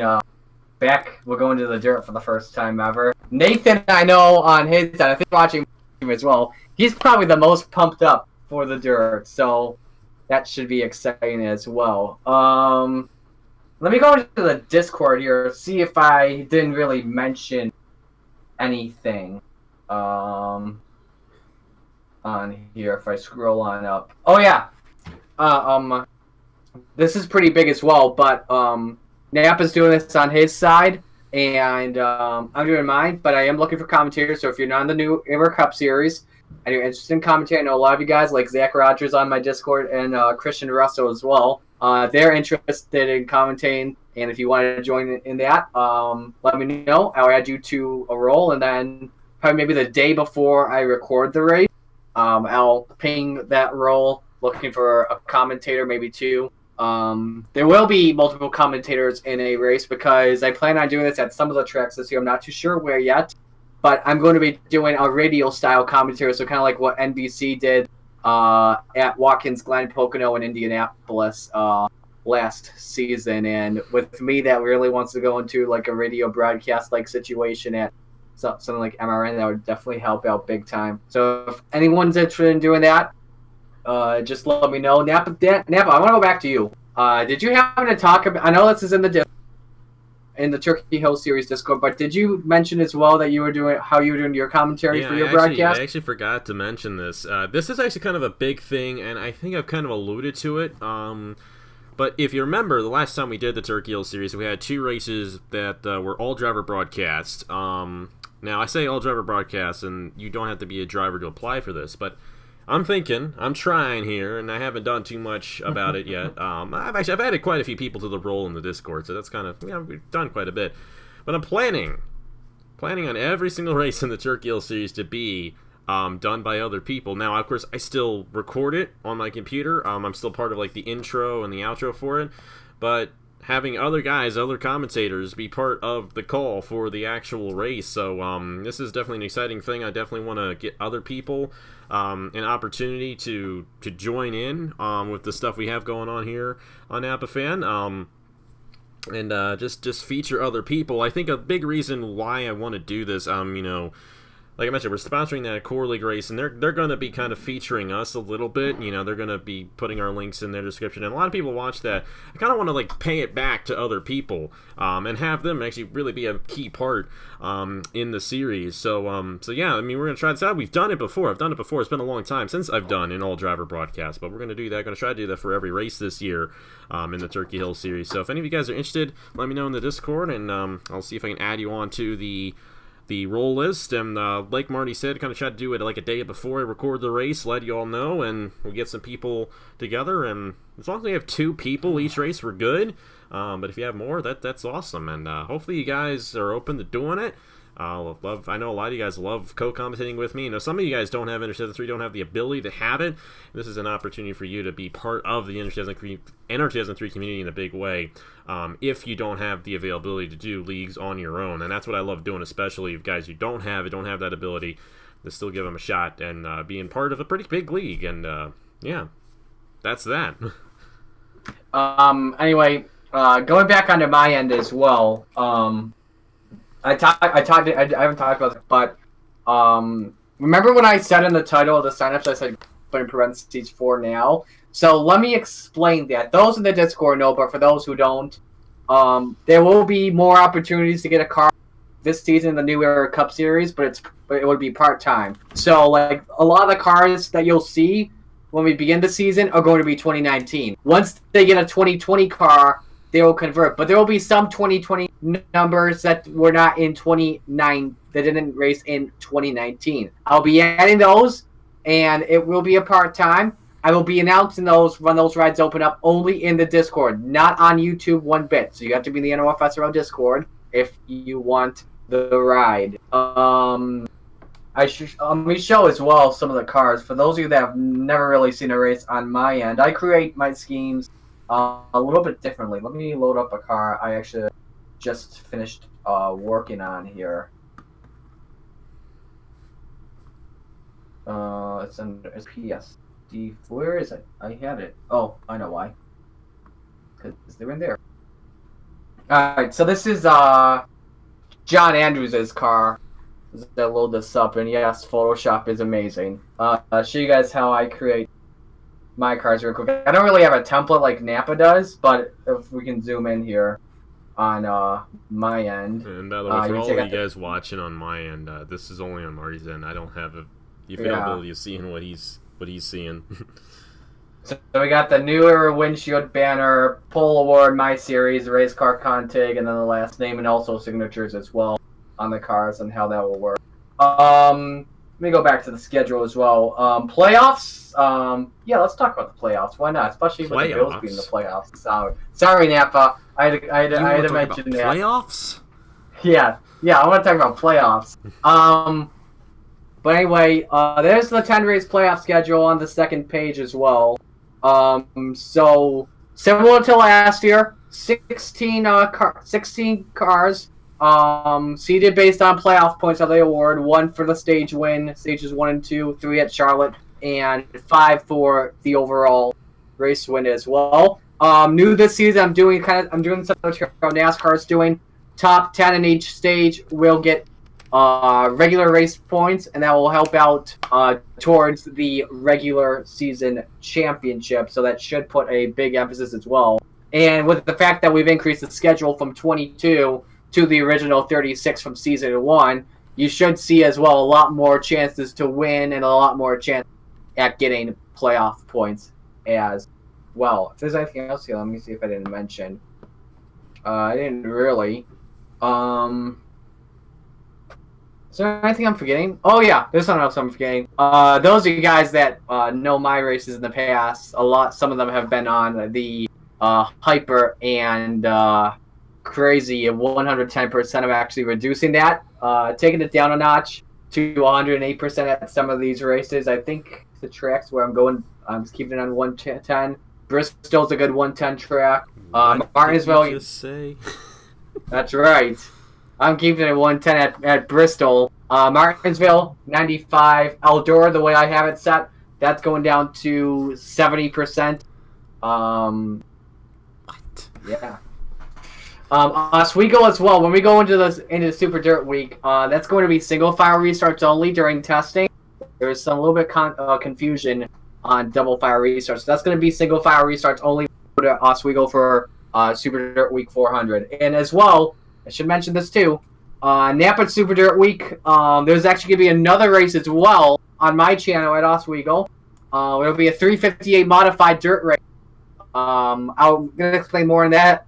back. We're going to the dirt for the first time ever. Nathan, I know on his side, I think watching him as well. He's probably the most pumped up for the dirt, so that should be exciting as well. Let me go into the Discord here, see if I didn't really mention anything on here. If I scroll on up, oh yeah, this is pretty big as well. But Napa's doing this on his side, and I'm doing mine. But I am looking for commentators. So if you're not in the New Era Cup Series and you're interested in commentating, I know a lot of you guys, like Zach Rogers on my Discord and Christian Russo as well. They're interested in commentating, and if you want to join in that, let me know. I'll add you to a role, and then probably maybe the day before I record the race, I'll ping that role looking for a commentator, maybe two. There will be multiple commentators in a race because I plan on doing this at some of the tracks this year. I'm not too sure where yet, but I'm going to be doing a radio style commentary, so kind of like what NBC did at Watkins Glen, Pocono, and Indianapolis last season. And with me, that really wants to go into like a radio broadcast like situation at something like MRN, that would definitely help out big time. So if anyone's interested in doing that, just let me know. Napa, I want to go back to you. Did you happen to talk about? I know this is in the Turkey Hill Series Discord, but did you mention as well that you were doing your commentary for your broadcast? I actually forgot to mention this. This is actually kind of a big thing, and I think I've kind of alluded to it. But if you remember, the last time we did the Turkey Hill Series, we had 2 races that were all driver broadcasts. Now, I say all driver broadcasts, and you don't have to be a driver to apply for this, but I'm trying here, and I haven't done too much about it yet. I've added quite a few people to the role in the Discord, so that's kind of, we've done quite a bit. But I'm planning on every single race in the Turkey Hill Series to be done by other people. Now, of course, I still record it on my computer. I'm still part of like the intro and the outro for it, but having other commentators be part of the call for the actual race. So this is definitely an exciting thing. I definitely want to get other people an opportunity to join in with the stuff we have going on here on Napa Fan. And just feature other people. I think a big reason why I want to do this, like I mentioned, we're sponsoring that Core League race, and they're going to be kind of featuring us a little bit. They're going to be putting our links in their description, and a lot of people watch that. I kind of want to like pay it back to other people, and have them actually really be a key part in the series. So yeah, I mean, we're going to try this out. We've done it before. I've done it before. It's been a long time since I've done an all driver broadcast, but we're going to do that. Going to try to do that for every race this year in the Turkey Hill Series. So if any of you guys are interested, let me know in the Discord, and I'll see if I can add you on to the roll list. And like Marty said, kind of try to do it like a day before I record the race, let you all know, and we'll get some people together. And as long as we have 2 people each race, we're good. But if you have more, that's awesome. And hopefully you guys are open to doing it. I know a lot of you guys love co-commentating with me. Some of you guys don't have Energy 2003, don't have the ability to have it. This is an opportunity for you to be part of the Energy 2003 community in a big way, if you don't have the availability to do leagues on your own. And that's what I love doing, especially if guys who don't have that ability, to still give them a shot and being part of a pretty big league. And yeah, that's that. Anyway, going back onto my end as well, I haven't talked about it, but remember when I said in the title of the signups, I said put in parentheses for now. So let me explain that. Those in the Discord know, but for those who don't, there will be more opportunities to get a car this season in the New Era Cup Series, but it would be part-time. So like a lot of the cars that you'll see when we begin the season are going to be 2019. Once they get a 2020 car, they will convert, but there will be some 2020 numbers that were not in 29 that didn't race in 2019. I'll be adding those, and it will be a part-time. I will be announcing those when those rides open up only in the Discord, not on YouTube one bit. So you have to be in the NOFSRL Discord if you want the ride. Let me show as well some of the cars. For those of you that have never really seen a race on my end, I create my schemes a little bit differently. Let me load up a car I actually just finished working on here. It's PSD. Where is it? I had it. Oh, I know why. Because they're in there. Alright, so this is John Andrews' car. I'll load this up, and yes, Photoshop is amazing. I'll show you guys how I create my cars real quick. I don't really have a template like Napa does, but if we can zoom in here on my end. And by the way, for all of you guys watching on my end, this is only on Marty's end. I don't have the availability of seeing what he's seeing. So we got the newer windshield banner, Pole Award, My Series, race car config, and then the last name, and also signatures as well on the cars and how that will work. Let me go back to the schedule as well. Playoffs. Yeah, let's talk about the playoffs. Why not? Especially with the Bills being the playoffs. Sorry, Napa. I had to mention that. Playoffs? Yeah, I want to talk about playoffs. But anyway, there's the 10 race playoff schedule on the second page as well. So similar to last year, 16 cars, seeded based on playoff points of the award. 1 for the stage win, stages 1 and 2, 3 at Charlotte, and 5 for the overall race win as well. New this season, I'm doing something NASCAR is doing. Top 10 in each stage will get regular race points, and that will help out towards the regular season championship. So that should put a big emphasis as well. And with the fact that we've increased the schedule from 22 to the original 36 from season 1, you should see as well a lot more chances to win and a lot more chance at getting playoff points as well. If there's anything else here, let me see if I didn't mention. I didn't really. Is there anything I'm forgetting? Oh yeah, there's something else I'm forgetting. Those of you guys that know my races in the past, some of them have been on the hyper and crazy of 110%. I'm actually reducing that, taking it down a notch to 108% at some of these races. I think the tracks where I'm going, I'm just keeping it on 110. Bristol's a good 110 track. Martinsville. Did you just say? That's right. I'm keeping it 110 at Bristol. Martinsville, 95. Eldora, the way I have it set, that's going down to 70%. What? Yeah. Oswego as well. When we go into the Super Dirt Week, that's going to be single file restarts only during testing. There's some little bit confusion on double file restarts. That's going to be single file restarts only to Oswego for Super Dirt Week 400. And as well, I should mention this too. Napa Super Dirt Week. There's actually going to be another race as well on my channel at Oswego. It'll be a 358 modified dirt race. I'm going to explain more on that.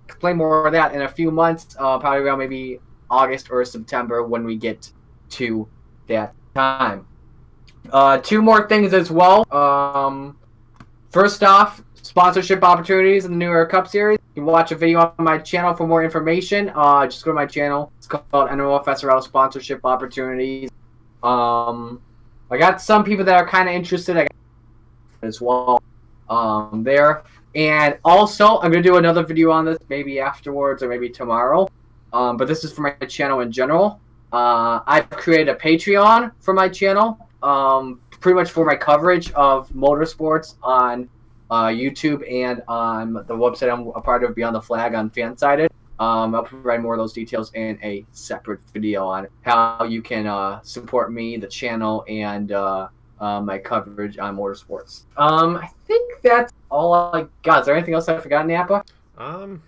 Explain more of that in a few months, probably around maybe August or September when we get to that time. 2 more things as well. First off, sponsorship opportunities in the New Era Cup Series. You can watch a video on my channel for more information. Just go to my channel. It's called NOFSRL Sponsorship Opportunities. I got some people that are kind of interested as well there. And also, I'm going to do another video on this maybe afterwards or maybe tomorrow. But this is for my channel in general. I've created a Patreon for my channel, pretty much for my coverage of motorsports on YouTube and on the website I'm a part of, Beyond the Flag on Fansided. I'll provide more of those details in a separate video on how you can support me, the channel, and my coverage on motorsports. I think that's all I got. Is there anything else I forgot, Napa? No,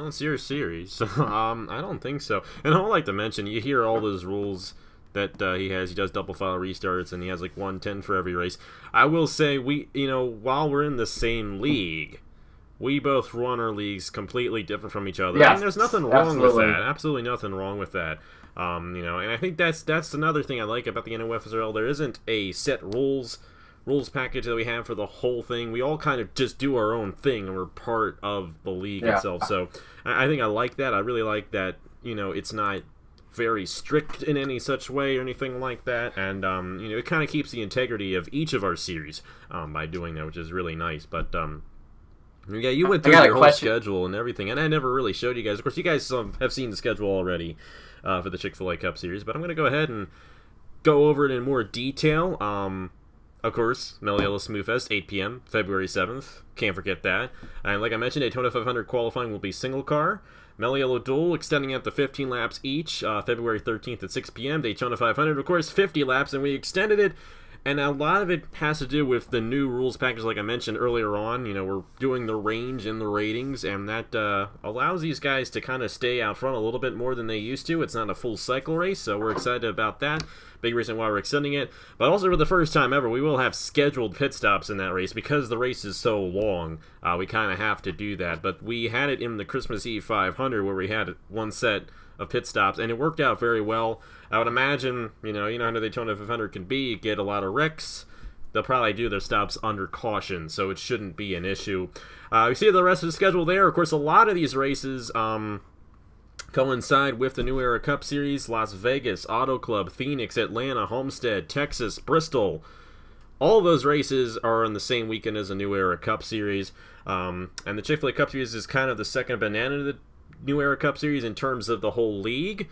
it's your series. I don't think so. And I would like to mention, you hear all those rules that he has. He does double file restarts, and he has like 110 for every race. I will say, while we're in the same league, we both run our leagues completely different from each other. Yeah, and there's nothing wrong with that. Absolutely nothing wrong with that. And I think that's another thing I like about the NOFSRL. There isn't a set rules package that we have for the whole thing. We all kind of just do our own thing, and we're part of the league itself. So I think I like that. I really like that. It's not very strict in any such way or anything like that, and it kind of keeps the integrity of each of our series by doing that, which is really nice. But yeah, you went through your whole schedule and everything, and I never really showed you guys. Of course, you guys have seen the schedule already for the Chick-fil-A Cup Series, but I'm going to go ahead and go over it in more detail. Of course, Mellow Yellow Smooth Fest, 8 p.m., February 7th. Can't forget that. And like I mentioned, Daytona 500 qualifying will be single car. Mellow Yellow Duel extending out to 15 laps each, February 13th at 6 p.m. Daytona 500, of course, 50 laps, and we extended it. And a lot of it has to do with the new rules package, like I mentioned earlier on. We're doing the range and the ratings, and that allows these guys to kind of stay out front a little bit more than they used to. It's not a full cycle race, so we're excited about that. Big reason why we're extending it. But also, for the first time ever, we will have scheduled pit stops in that race. Because the race is so long, we kind of have to do that. But we had it in the Christmas Eve 500, where we had one set of pit stops, and it worked out very well. I would imagine, you know how the Daytona 500 can be. You get a lot of wrecks. They'll probably do their stops under caution, so it shouldn't be an issue. You see the rest of the schedule there. Of course, a lot of these races coincide with the New Era Cup Series. Las Vegas, Auto Club, Phoenix, Atlanta, Homestead, Texas, Bristol. all those races are on the same weekend as the New Era Cup Series. And the Chick-fil-A Cup Series is kind of the second banana to the New Era Cup Series in terms of the whole league.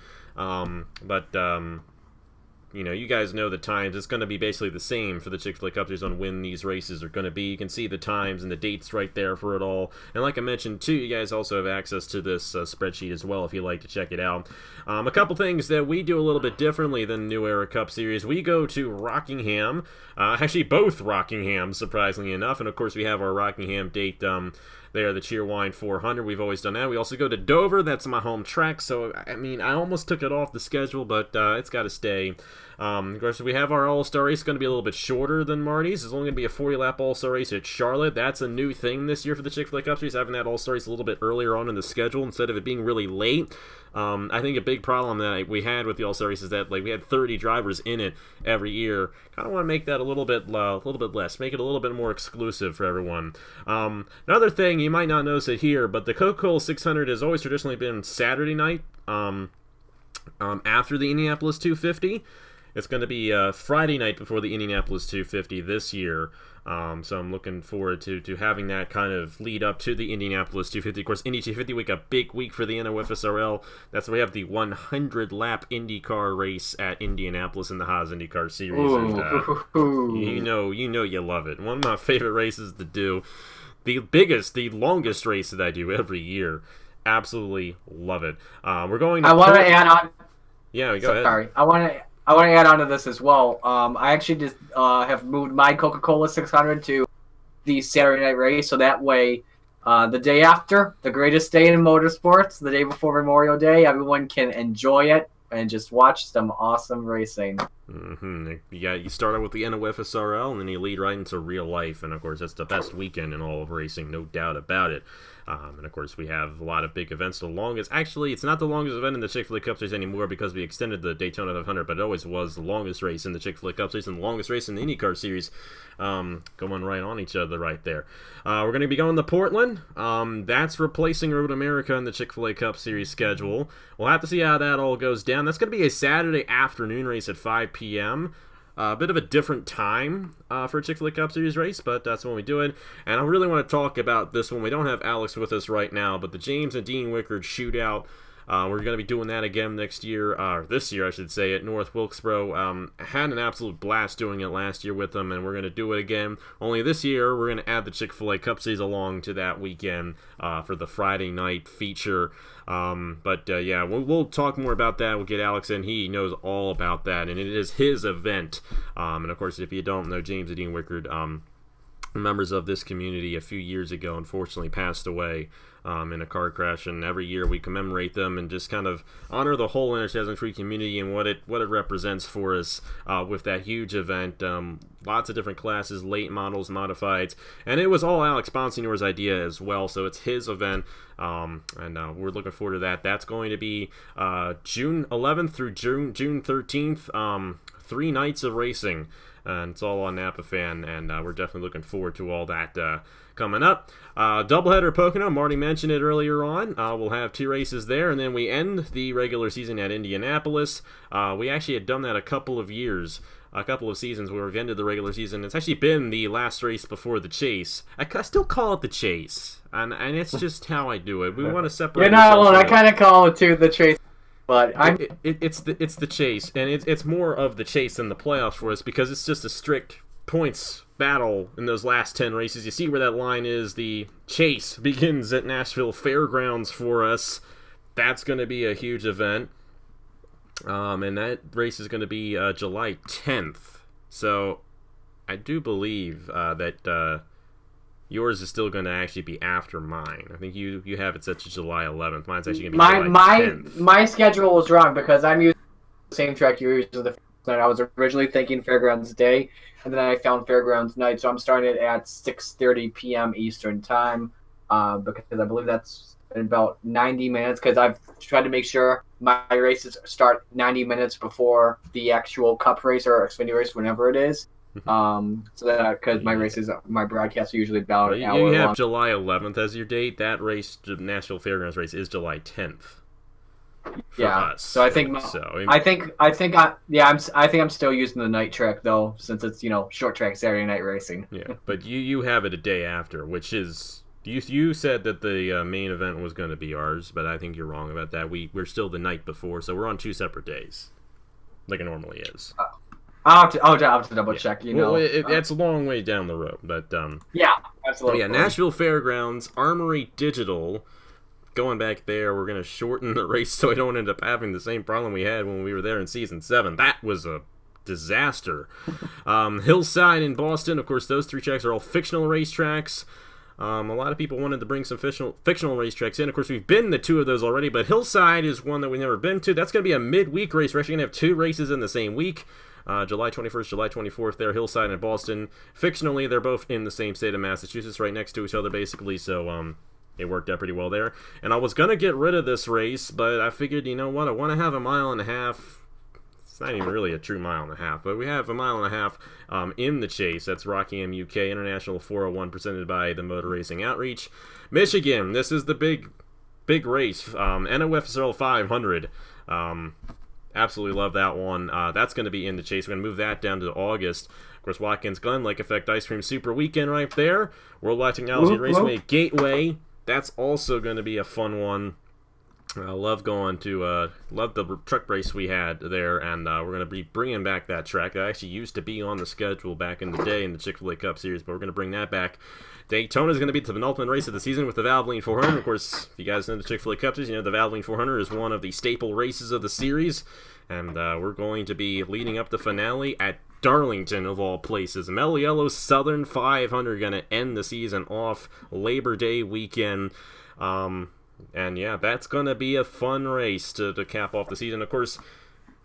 You know, you guys know the times. It's going to be basically the same for the Chick-fil-A Cup Series on when these races are going to be. You can see the times and the dates right there for it all. And like I mentioned, too, you guys also have access to this spreadsheet as well if you'd like to check it out. A couple things that we do a little bit differently than New Era Cup Series. We go to Rockingham. Actually, both Rockingham, surprisingly enough. And, of course, we have our Rockingham date there, the Cheerwine 400. We've always done that. We also go to Dover. That's my home track. So, I mean, I almost took it off the schedule, but it's got to stay. Of course, we have our All-Star race. It's going to be a little bit shorter than Marty's. It's only going to be a 40-lap All-Star race at Charlotte. That's a new thing this year for the Chick-fil-A Cup Series, having that All-Star race a little bit earlier on in the schedule instead of it being really late. I think a big problem that we had with the All-Star race is that we had 30 drivers in it every year. Kind of want to make that a little bit less, make it a little bit more exclusive for everyone. Another thing, you might not notice it here, but the Coca-Cola 600 has always traditionally been Saturday night after the Indianapolis 250. It's going to be Friday night before the Indianapolis 250 this year. So I'm looking forward to having that kind of lead up to the Indianapolis 250. Of course, Indy 250 week, a big week for the NOFSRL. That's where we have the 100-lap IndyCar race at Indianapolis in the Haas IndyCar Series. And, you know you love it. One of my favorite races to do. The longest race that I do every year. Absolutely love it. We're going to... I want to add on... Yeah, go ahead. Sorry. I want to add on to this as well. I actually just have moved my Coca-Cola 600 to the Saturday night race, so that way, the day after, the greatest day in motorsports, the day before Memorial Day, everyone can enjoy it and just watch some awesome racing. Mm-hmm. Yeah, you start out with the NOFSRL, and then you lead right into real life, and of course, that's the best weekend in all of racing, no doubt about it. And of course, we have a lot of big events. Actually, it's not the longest event in the Chick-fil-A Cup Series anymore because we extended the Daytona 500, but it always was the longest race in the Chick-fil-A Cup Series and the longest race in the IndyCar Series, going right on each other right there. We're going to be going to Portland. That's replacing Road America in the Chick-fil-A Cup Series schedule. We'll have to see how that all goes down. That's going to be a Saturday afternoon race at 5 p.m., a bit of a different time for a Chick-fil-A Cup Series race, but that's when we do it. And I really want to talk about this one. We don't have Alex with us right now, but the James and Dean Wickard shootout. We're going to be doing that again this year, I should say, at North Wilkesboro. Had an absolute blast doing it last year with them, and we're going to do it again. Only this year, we're going to add the Chick-fil-A Cup Series along to that weekend for the Friday night feature. Yeah, we'll talk more about that. We'll get Alex in. He knows all about that, and it is his event. And of course, if you don't know James and Dean Wickard, members of this community a few years ago unfortunately passed away in a car crash, and every year we commemorate them and just kind of honor the whole Interstate Free community and what it represents for us with that huge event. Lots of different classes, late models, modifieds, and it was all Alex Bonsignore's idea as well, so it's his event, and we're looking forward to that. That's going to be June 11th through June 13th, 3 nights of racing. And it's all on Napa Fan, and we're definitely looking forward to all that coming up. Doubleheader Pocono, Marty mentioned it earlier on. We'll have 2 races there, and then we end the regular season at Indianapolis. We actually had done that a couple of seasons where we've ended the regular season. It's actually been the last race before the chase. I still call it the chase, and it's just how I do it. We want to separate. You're not alone. I kind of call it too the chase. But it's the chase, and it's more of the chase than the playoffs for us because it's just a strict points battle in those last 10 races. You see where that line is. The chase begins at Nashville Fairgrounds for us. That's going to be a huge event, and that race is going to be July 10th. So I do believe that yours is still going to actually be after mine. I think you have it set to July 11th. Mine's actually going to be July 10th. My schedule was wrong because I'm using the same track you're using the night. I was originally thinking Fairgrounds Day, and then I found Fairgrounds Night, so I'm starting it at 6:30 p.m. Eastern Time because I believe that's in about 90 minutes because I've tried to make sure my races start 90 minutes before the actual Cup race or Xfinity race, whenever it is. So that because my broadcasts are usually about an hour long. You have July 11th as your date. That race, the Nashville Fairgrounds race, is July 10th. for Yeah. us. So I think I think I'm still using the night track though, since it's short track Saturday night racing. Yeah, but you have it a day after, which is you said that the main event was going to be ours, but I think you're wrong about that. We're still the night before, so we're on 2 separate days, like it normally is. I'll have to double check. Well, it's a long way down the road, but yeah, absolutely. Yeah, Nashville Fairgrounds, Armory Digital. Going back there, we're going to shorten the race so we don't end up having the same problem we had when we were there in Season 7. That was a disaster. Hillside in Boston, of course, those 3 tracks are all fictional racetracks. A lot of people wanted to bring some fictional racetracks in. Of course, we've been to 2 of those already, but Hillside is one that we've never been to. That's going to be a midweek race. We're actually going to have 2 races in the same week. July 21st, July 24th there, Hillside and Boston. Fictionally, they're both in the same state of Massachusetts, right next to each other, basically, so it worked out pretty well there. And I was going to get rid of this race, but I figured, you know what, I want to have a mile and a half. It's not even really a true mile and a half, but we have a mile and a half in the chase. That's Rockingham, UK, International 401, presented by the Motor Racing Outreach. Michigan, this is the big race. NOFSRL 500. Absolutely love that one. That's going to be in the chase. We're going to move that down to August. Of course, Watkins Glen, Lake Effect Ice Cream Super Weekend right there. Worldwide Technology Raceway Gateway. That's also going to be a fun one. I love going to, love the truck race we had there, and we're going to be bringing back that track. That actually used to be on the schedule back in the day in the Chick-fil-A Cup Series, but we're going to bring that back. Daytona is going to be the penultimate race of the season with the Valvoline 400. Of course, if you guys know the Chick-fil-A Cup Series, you know the Valvoline 400 is one of the staple races of the series, and we're going to be leading up the finale at Darlington, of all places. Meliello Southern 500 going to end the season off Labor Day weekend. And yeah, that's going to be a fun race to cap off the season. Of course,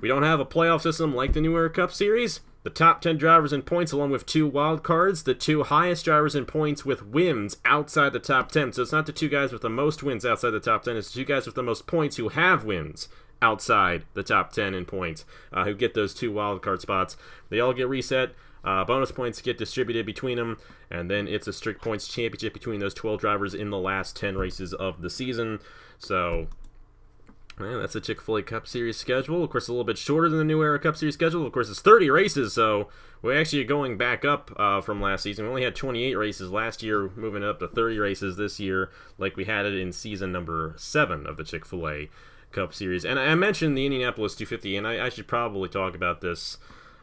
we don't have a playoff system like the New Era Cup Series. The top 10 drivers in points along with 2 wild cards. The 2 highest drivers in points with wins outside the top 10. So it's not the 2 guys with the most wins outside the top 10. It's the 2 guys with the most points who have wins outside the top 10 in points who get those 2 wild card spots. They all get reset. Bonus points get distributed between them, and then it's a strict points championship between those 12 drivers in the last 10 races of the season. So, man, that's a Chick-fil-A Cup Series schedule. Of course, a little bit shorter than the New Era Cup Series schedule. Of course, it's 30 races, so we're actually going back up from last season. We only had 28 races last year, moving it up to 30 races this year, like we had it in season number 7 of the Chick-fil-A Cup Series. And I mentioned the Indianapolis 250, and I should probably talk about this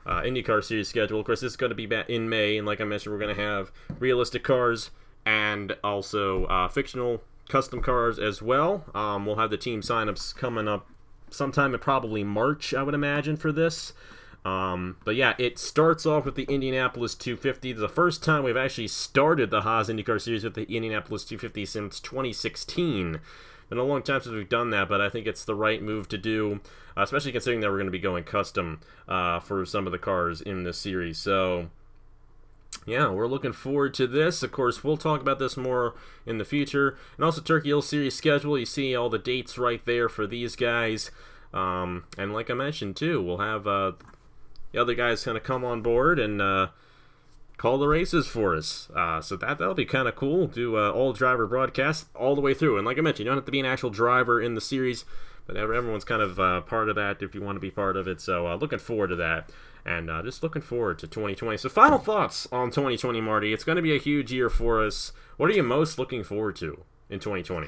IndyCar Series schedule. Of course, this is going to be back in May, and like I mentioned, we're going to have realistic cars and also fictional custom cars as well. We'll have the team signups coming up sometime in probably March, I would imagine, for this. But yeah, it starts off with the Indianapolis 250. It's the first time we've actually started the Haas IndyCar Series with the Indianapolis 250 since 2016. Been a long time since we've done that, but I think it's the right move to do, especially considering that we're going to be going custom for some of the cars in this series. So, yeah, we're looking forward to this. Of course, we'll talk about this more in the future. And also, Turkey Hill Series schedule. You see all the dates right there for these guys. And like I mentioned, too, we'll have the other guys kind of come on board and call the races for us. So that'll be kind of cool. Do all driver broadcast all the way through. And like I mentioned, you don't have to be an actual driver in the series, but everyone's kind of part of that if you want to be part of it. So looking forward to that. And just looking forward to 2020. So final thoughts on 2020, Marty. It's going to be a huge year for us. What are you most looking forward to in 2020?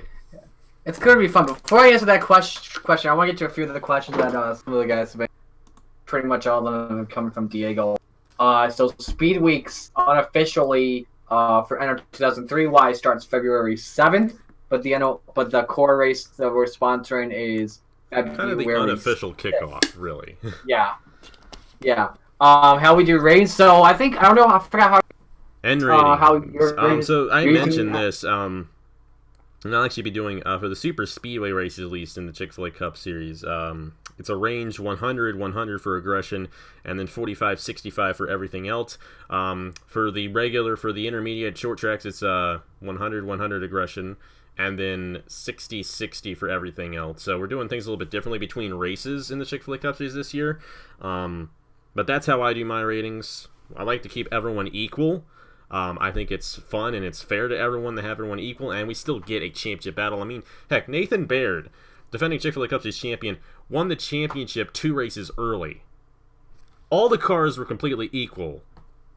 It's going to be fun. Before I answer that question, I want to get to a few of the questions that some of the guys have been. Pretty much all of them coming from Diego. So Speed Weeks unofficially for NR 2003 starts February 7th, but the core race that we're sponsoring is February. Kind of the unofficial kickoff, really. Yeah. How we do ratings? So I don't know. I forgot how. And ratings. So I mentioned this. And I'll actually be doing for the Super Speedway races, at least in the Chick-fil-A Cup Series. It's a range 100 for aggression, and then 45-65 for everything else. For the intermediate short tracks, it's 100 aggression, and then 60-60 for everything else. So we're doing things a little bit differently between races in the Chick-fil-A Cup Series this year. But that's how I do my ratings. I like to keep everyone equal. I think it's fun and it's fair to everyone to have everyone equal, and we still get a championship battle. I mean, heck, Nathan Baird defending Chick-fil-A Cup Series champion, won the championship 2 races early. All the cars were completely equal.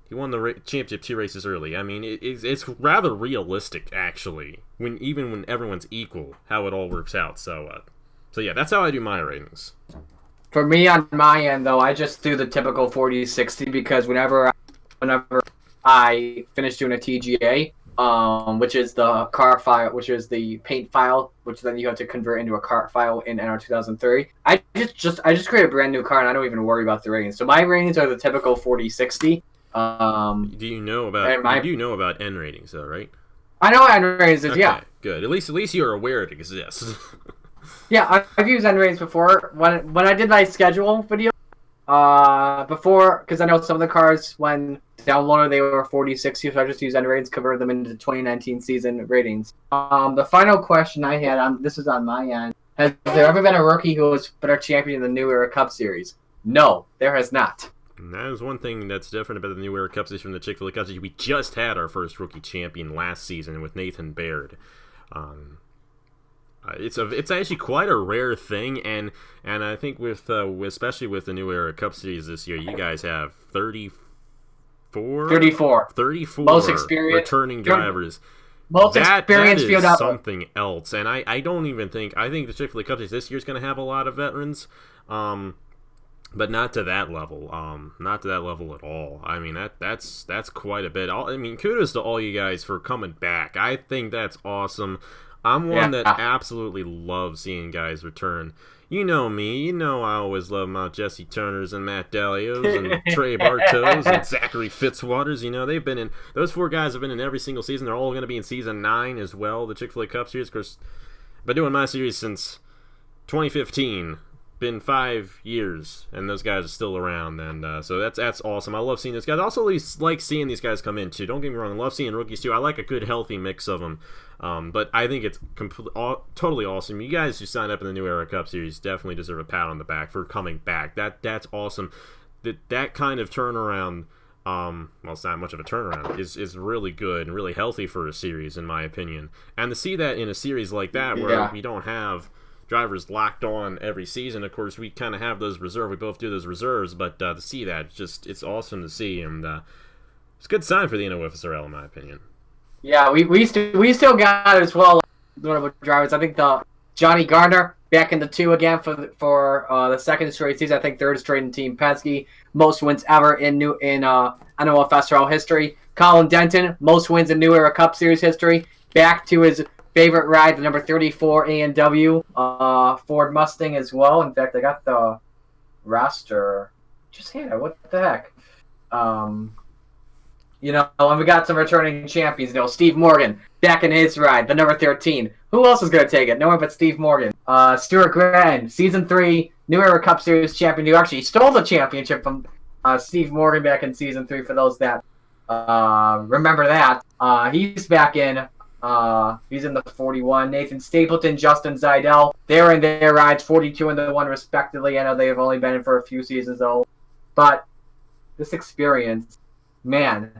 He won the championship 2 races early. I mean, it's rather realistic, actually, even when everyone's equal, how it all works out. So yeah, that's how I do my ratings. For me, on my end, though, I just do the typical 40-60 because whenever I finish doing a TGA, which is the car file, which is the paint file, which then you have to convert into a car file in NR 2003. I just create a brand new car and I don't even worry about the ratings. So my ratings are the typical 40-60. Do you know about N ratings though, right? I know N ratings is, okay, yeah. Good. At least you're aware it exists. Yeah, I've used N ratings before. When I did my schedule video, before, because I know some of the cars when downloaded they were 40-60, so I just used N ratings, converted them into the 2019 season ratings. The final question I had this is on my end. Has there ever been a rookie who was better champion in the New Era Cup Series? No, there has not. And that is one thing that's different about the New Era Cup Series from the Chick-fil-A Cup Series. We just had our first rookie champion last season with Nathan Baird. It's actually quite a rare thing, and I think with especially with the New Era Cup Series this year, you guys have 34 most experienced returning drivers. Most experienced field out. That is something else, and I don't even think the Chick-fil-A Cup Series this year is going to have a lot of veterans. But not to that level. Not to that level at all. I mean, that's quite a bit. I mean, kudos to all you guys for coming back. I think that's awesome. I'm one that absolutely loves seeing guys return. You know me. You know I always love my Jesse Turners and Matt Dalios and Trey Bartos and Zachary Fitzwaters. You know, those 4 guys have been in every single season. They're all going to be in season 9 as well, the Chick-fil-A Cup Series. Of course, I've been doing my series since 2015. Been 5 years, and those guys are still around, and so that's awesome. I love seeing those guys. I also like seeing these guys come in too. Don't get me wrong, I love seeing rookies too. I like a good, healthy mix of them. But I think it's totally awesome. You guys who signed up in the New Era Cup Series definitely deserve a pat on the back for coming back. That's awesome. That kind of turnaround. Well, it's not much of a turnaround. Is really good and really healthy for a series, in my opinion. And to see that in a series like that, where we don't have drivers locked on every season. Of course, we kind of have those reserves. We both do those reserves, but to see that, it's awesome to see, and it's a good sign for the NOFSRL, in my opinion. Yeah, we still got as well notable drivers. I think the Johnny Gardner back in the 2 again for the second straight season. I think third straight in Team Penske, most wins ever in NOFSRL history. Colin Denton, most wins in New Era Cup Series history. Back to his favorite ride, the number 34 A&W Ford Mustang as well. In fact, I got the roster just here. What the heck? And we got some returning champions. Steve Morgan back in his ride, the number 13. Who else is going to take it? No one but Steve Morgan. Stuart Gratton, Season 3 New Era Cup Series champion, who actually stole the championship from Steve Morgan back in Season 3, for those that remember that. He's back in. He's in the 41. Nathan Stapleton, Justin Zeidel, they're in their rides, 42 and the 1 respectively. I know they've only been in for a few seasons though, but this experience, man,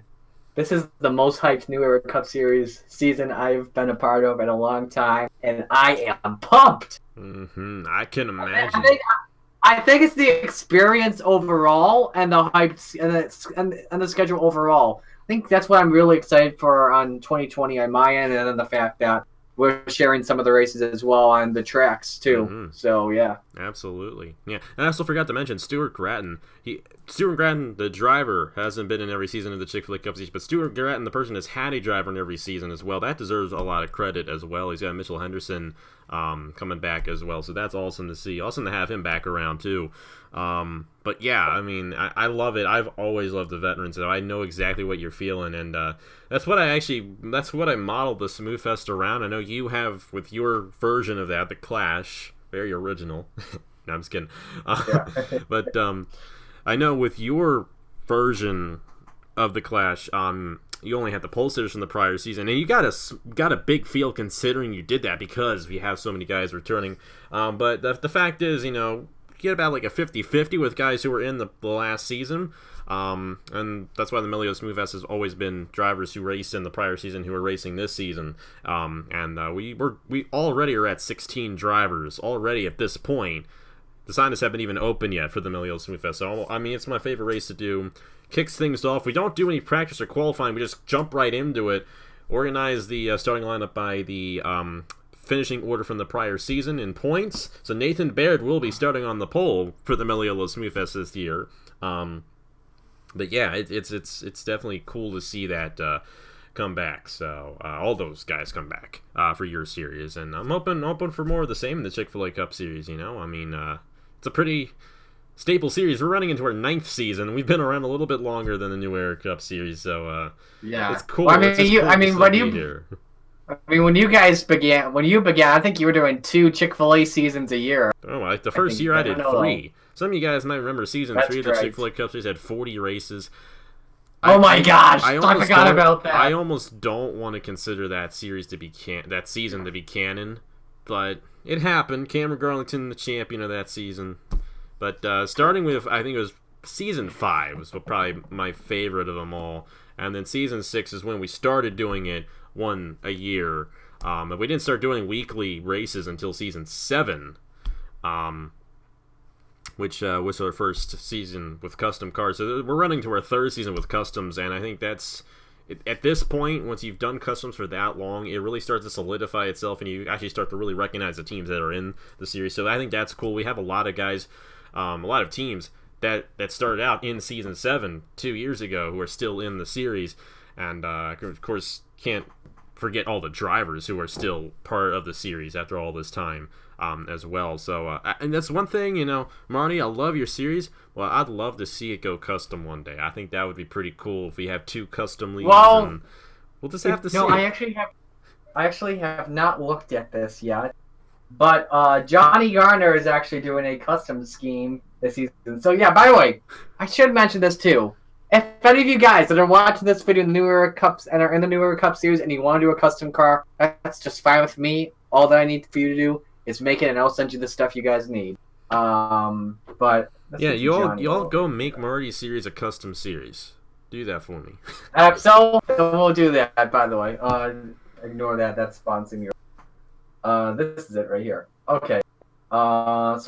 this is the most hyped New Era Cup Series season I've been a part of in a long time, and I am pumped. I can imagine. I think it's the experience overall and the hype and the schedule overall. I think that's what I'm really excited for on 2020 on my end, and then the fact that we're sharing some of the races as well on the tracks too. So yeah, absolutely, yeah. And I also forgot to mention Stuart Gratton. Stuart Gratton, the driver, hasn't been in every season of the Chick-fil-A Cup Series, but Stuart Gratton, the person, has had a driver in every season as well. That deserves a lot of credit as well. He's got Mitchell Henderson coming back as well, so that's awesome to see. Awesome to have him back around too. But yeah, I mean, I love it. I've always loved the veterans, so I know exactly what you're feeling, and that's what I modeled the Smooth Fest around. I know you have with your version of that, the Clash, very original. No, I'm just kidding. But I know with your version of the Clash, you only had the pole sitters from the prior season, and you got a big field considering you did that because we have so many guys returning. But the fact is, get about like a 50-50 with guys who were in the last season. And that's why the Melios Movefest has always been drivers who raced in the prior season who are racing this season. We already are at 16 drivers already at this point. The sign-ups haven't even opened yet for the Melios Movefest. So, I mean, it's my favorite race to do. Kicks things off. We don't do any practice or qualifying. We just jump right into it. Organize the starting lineup by the finishing order from the prior season in points. So Nathan Baird will be starting on the pole for the Melios Movefest this year. But yeah, it's definitely cool to see that come back. So all those guys come back for your series, and I'm open for more of the same in the Chick-fil-A Cup Series. I mean, it's a pretty staple series. We're running into our 9th season. We've been around a little bit longer than the New Era Cup Series, so yeah, it's cool. Well, when you guys began, I think you were doing 2 Chick-fil-A seasons a year. Oh, like the first year I did 3. Some of you guys might remember season 3 of the Chick-fil-A Cup Series had 40 races. Oh my gosh! I forgot about that. I almost don't want to consider that series to be that season to be canon, but it happened. Cameron Garlington, the champion of that season. But starting with, I think it was season 5 was probably my favorite of them all, and then season 6 is when we started doing it one a year. And we didn't start doing weekly races until season 7. Which was our first season with custom cars. So we're running to our 3rd season with customs, and I think that's, at this point, once you've done customs for that long, it really starts to solidify itself, and you actually start to really recognize the teams that are in the series. So I think that's cool. We have a lot of guys, a lot of teams that started out in season 7 2 years ago who are still in the series, and of course can't forget all the drivers who are still part of the series after all this time. As well. So, and that's one thing, Marty, I love your series. Well, I'd love to see it go custom one day. I think that would be pretty cool if we have 2 custom leagues. Well, and we'll just have to see. No, I actually have not looked at this yet. But Johnny Garner is actually doing a custom scheme this season. So yeah, by the way, I should mention this too. If any of you guys that are watching this video in the New Era Cups and are in the New Era Cup series and you want to do a custom car, that's just fine with me. All that I need for you to do is make it, and I'll send you the stuff you guys need. But yeah, you all go make Marty's series a custom series. Do that for me. So we'll do that. By the way, ignore that. That's sponsoring you. This is it right here. Okay. So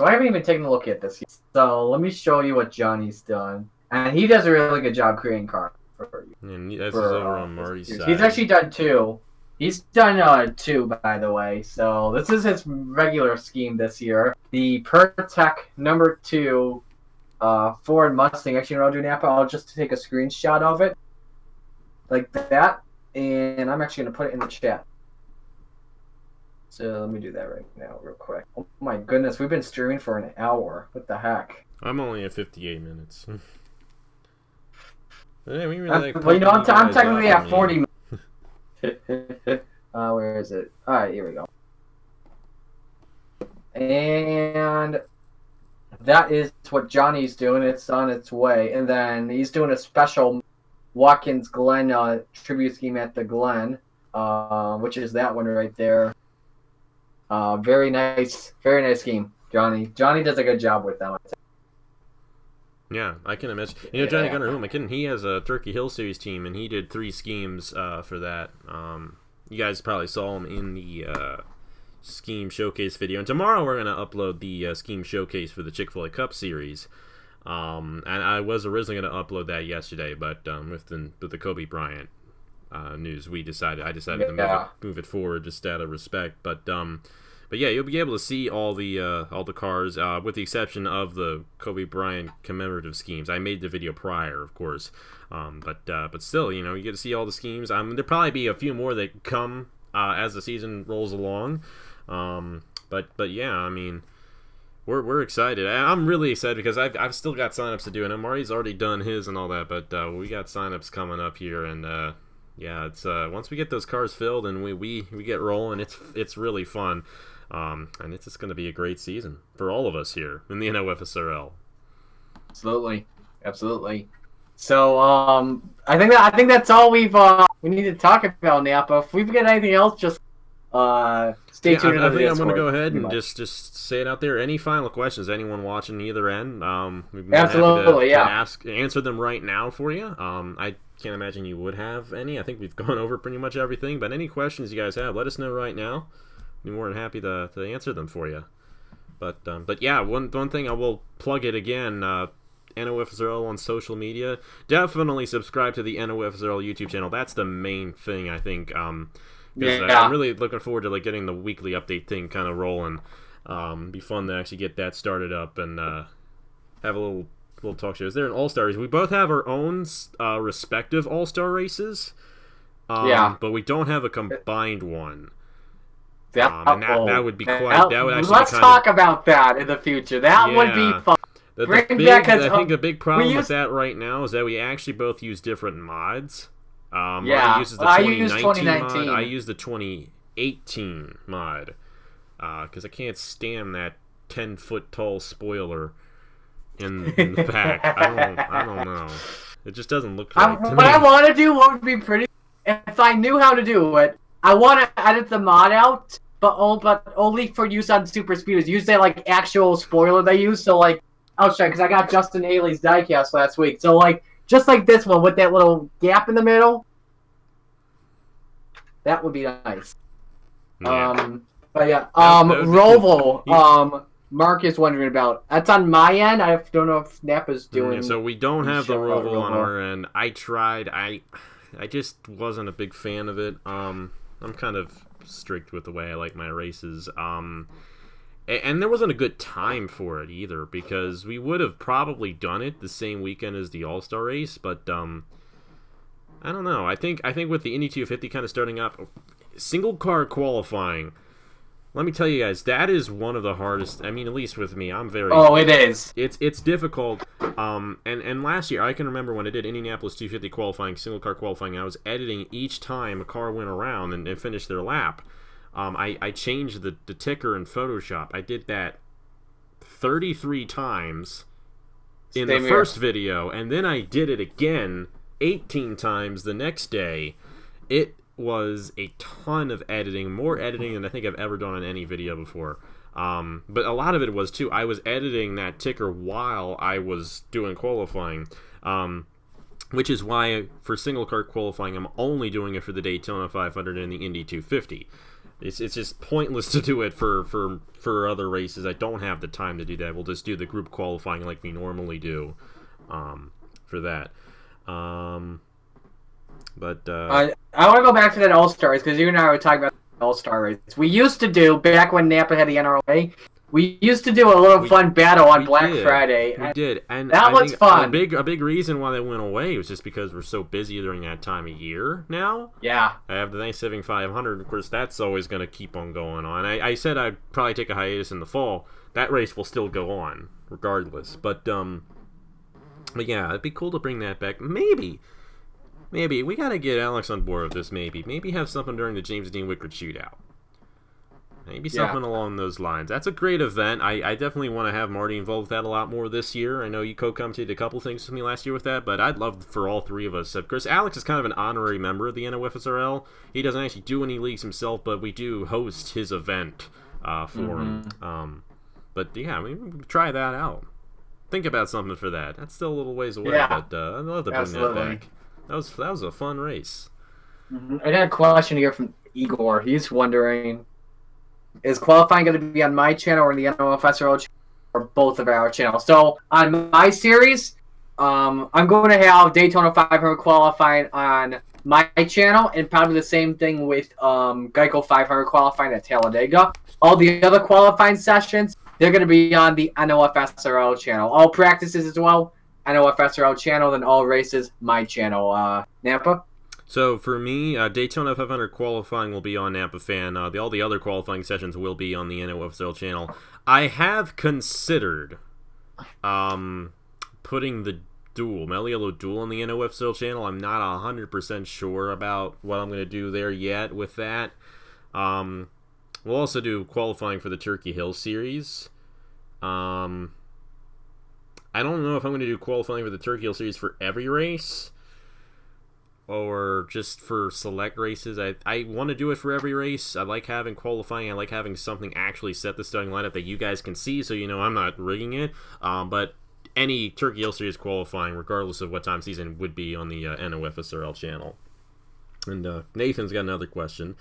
I haven't even taken a look at this yet. So let me show you what Johnny's done, and he does a really good job creating cars for you. And that's over on Marty's side. He's actually done 2. He's done 2, by the way. So this is his regular scheme this year. The Pertec number 2 Ford Mustang. Actually, what I'll do, Napa, I'll just take a screenshot of it like that, and I'm actually going to put it in the chat. So let me do that right now real quick. Oh my goodness, we've been streaming for an hour. What the heck? I'm only at 58 minutes. Yeah, we really I'm technically at 40 minutes. Where is it? Alright, here we go. And that is what Johnny's doing. It's on its way. And then he's doing a special Watkins Glen tribute scheme at the Glen, which is that one right there. Very nice scheme, Johnny. Johnny does a good job with that one. Yeah, I can imagine. Johnny Gunner, my kid, he has a Turkey Hill Series team, and he did 3 schemes for that. You guys probably saw him in the scheme showcase video. And tomorrow we're going to upload the scheme showcase for the Chick-fil-A Cup Series. And I was originally going to upload that yesterday, but with the Kobe Bryant news, I decided to move it forward just out of respect. But yeah, you'll be able to see all the cars, with the exception of the Kobe Bryant commemorative schemes. I made the video prior, of course, but still, you get to see all the schemes. There'll probably be a few more that come as the season rolls along. But yeah, I mean, we're excited. I'm really excited because I've still got signups to do, and Marty's already done his and all that. But we got signups coming up here, and yeah, it's once we get those cars filled and we get rolling, it's really fun. And it's just going to be a great season for all of us here in the NOFSRL. Absolutely. So I think that's all we need to talk about, Napa. If we've got anything else, just Stay tuned. I think I'm going to go ahead and just say it out there. Any final questions? Anyone watching either end? We'd be absolutely, happy to answer them right now for you. I can't imagine you would have any. I think we've gone over pretty much everything. But any questions you guys have, let us know right now. We'd be more than happy to answer them for you. But yeah, one thing I will plug it again. NOFSRL on social media. Definitely subscribe to the NOFSRL YouTube channel. That's the main thing, I think. I'm really looking forward to getting the weekly update thing kind of rolling. Be fun to actually get that started up and have a little talk show. Is there an All-Star race? We both have our own respective All-Star races. But we don't have a combined one. And that would be quite. That would actually. Let's talk about that in the future. That would be fun. I think the big problem with that right now is that we actually both use different mods. Marty uses the 2019 mod. I use the 2018 mod because I can't stand that 10-foot tall spoiler in the back. I don't know. It just doesn't look right to me. What I want to do would be pretty. If I knew how to do it, I want to edit the mod out, but only for use on super speeders. Use that actual spoiler they use. So I'll check because I got Justin Haley's diecast last week. So just like this one with that little gap in the middle, that would be nice. Yeah. But yeah, Roval. Cool. Mark is wondering about. That's on my end. I don't know if Napa's doing. So we don't have the Roval on our end. I tried. I just wasn't a big fan of it. I'm kind of strict with the way I like my races. And there wasn't a good time for it either, because we would have probably done it the same weekend as the All-Star race, but I don't know. I think with the Indy 250 kind of starting up, single car qualifying, let me tell you guys, that is one of the hardest. I mean, at least with me, I'm very. Oh, it is. It's difficult. And last year, I can remember when I did Indianapolis 250 qualifying, single car qualifying, I was editing each time a car went around and finished their lap. I changed the ticker in Photoshop. I did that 33 times in the first video, and then I did it again 18 times the next day. It was a ton of editing, more editing than I think I've ever done on any video before. But a lot of it was, too, I was editing that ticker while I was doing qualifying. Which is why, for single car qualifying, I'm only doing it for the Daytona 500 and the Indy 250. It's just pointless to do it for other races. I don't have the time to do that. We'll just do the group qualifying like we normally do for that. But I want to go back to that All-Star race, because you and I were talking about the All-Star race. We used to do, back when Napa had the NRLA, we used to do a little fun battle on Black Friday. We did, and that was fun. A big reason why they went away was just because we're so busy during that time of year now. Yeah. I have the Thanksgiving 500. Of course, that's always going to keep on going on. I said I'd probably take a hiatus in the fall. That race will still go on, regardless. But yeah, it'd be cool to bring that back. Maybe we got to get Alex on board with this. Maybe have something during the James Dean Wickard shootout. Maybe something along those lines. That's a great event. I definitely want to have Marty involved with that a lot more this year. I know you co-commentated a couple things with me last year with that, but I'd love for all three of us. Of course, Alex is kind of an honorary member of the NOFSRL. He doesn't actually do any leagues himself, but we do host his event for him. But yeah, we can try that out. Think about something for that. That's still a little ways away, but I'd love to bring that back. That was a fun race. I got a question here from Igor. He's wondering, is qualifying going to be on my channel or the NOFSRL channel, or both of our channels? So on my series, I'm going to have Daytona 500 qualifying on my channel, and probably the same thing with Geico 500 qualifying at Talladega. All the other qualifying sessions, they're going to be on the NOFSRL channel. All practices as well, NOFSRL channel, then all races, my channel. Nampa? So for me, Daytona 500 qualifying will be on Napa Fan. All the other qualifying sessions will be on the NOFSRL channel. I have considered putting the Melliello Duel on the NOFSRL channel. I'm not 100% sure about what I'm going to do there yet with that. We'll also do qualifying for the Turkey Hill Series. I don't know if I'm going to do qualifying for the Turkey Hill Series for every race, or just for select races. I want to do it for every race. I like having qualifying. I like having something actually set the starting lineup that you guys can see, so you know I'm not rigging it. But any Turkey Hill Series qualifying, regardless of what time season, would be on the NOFSRL channel. And Nathan's got another question.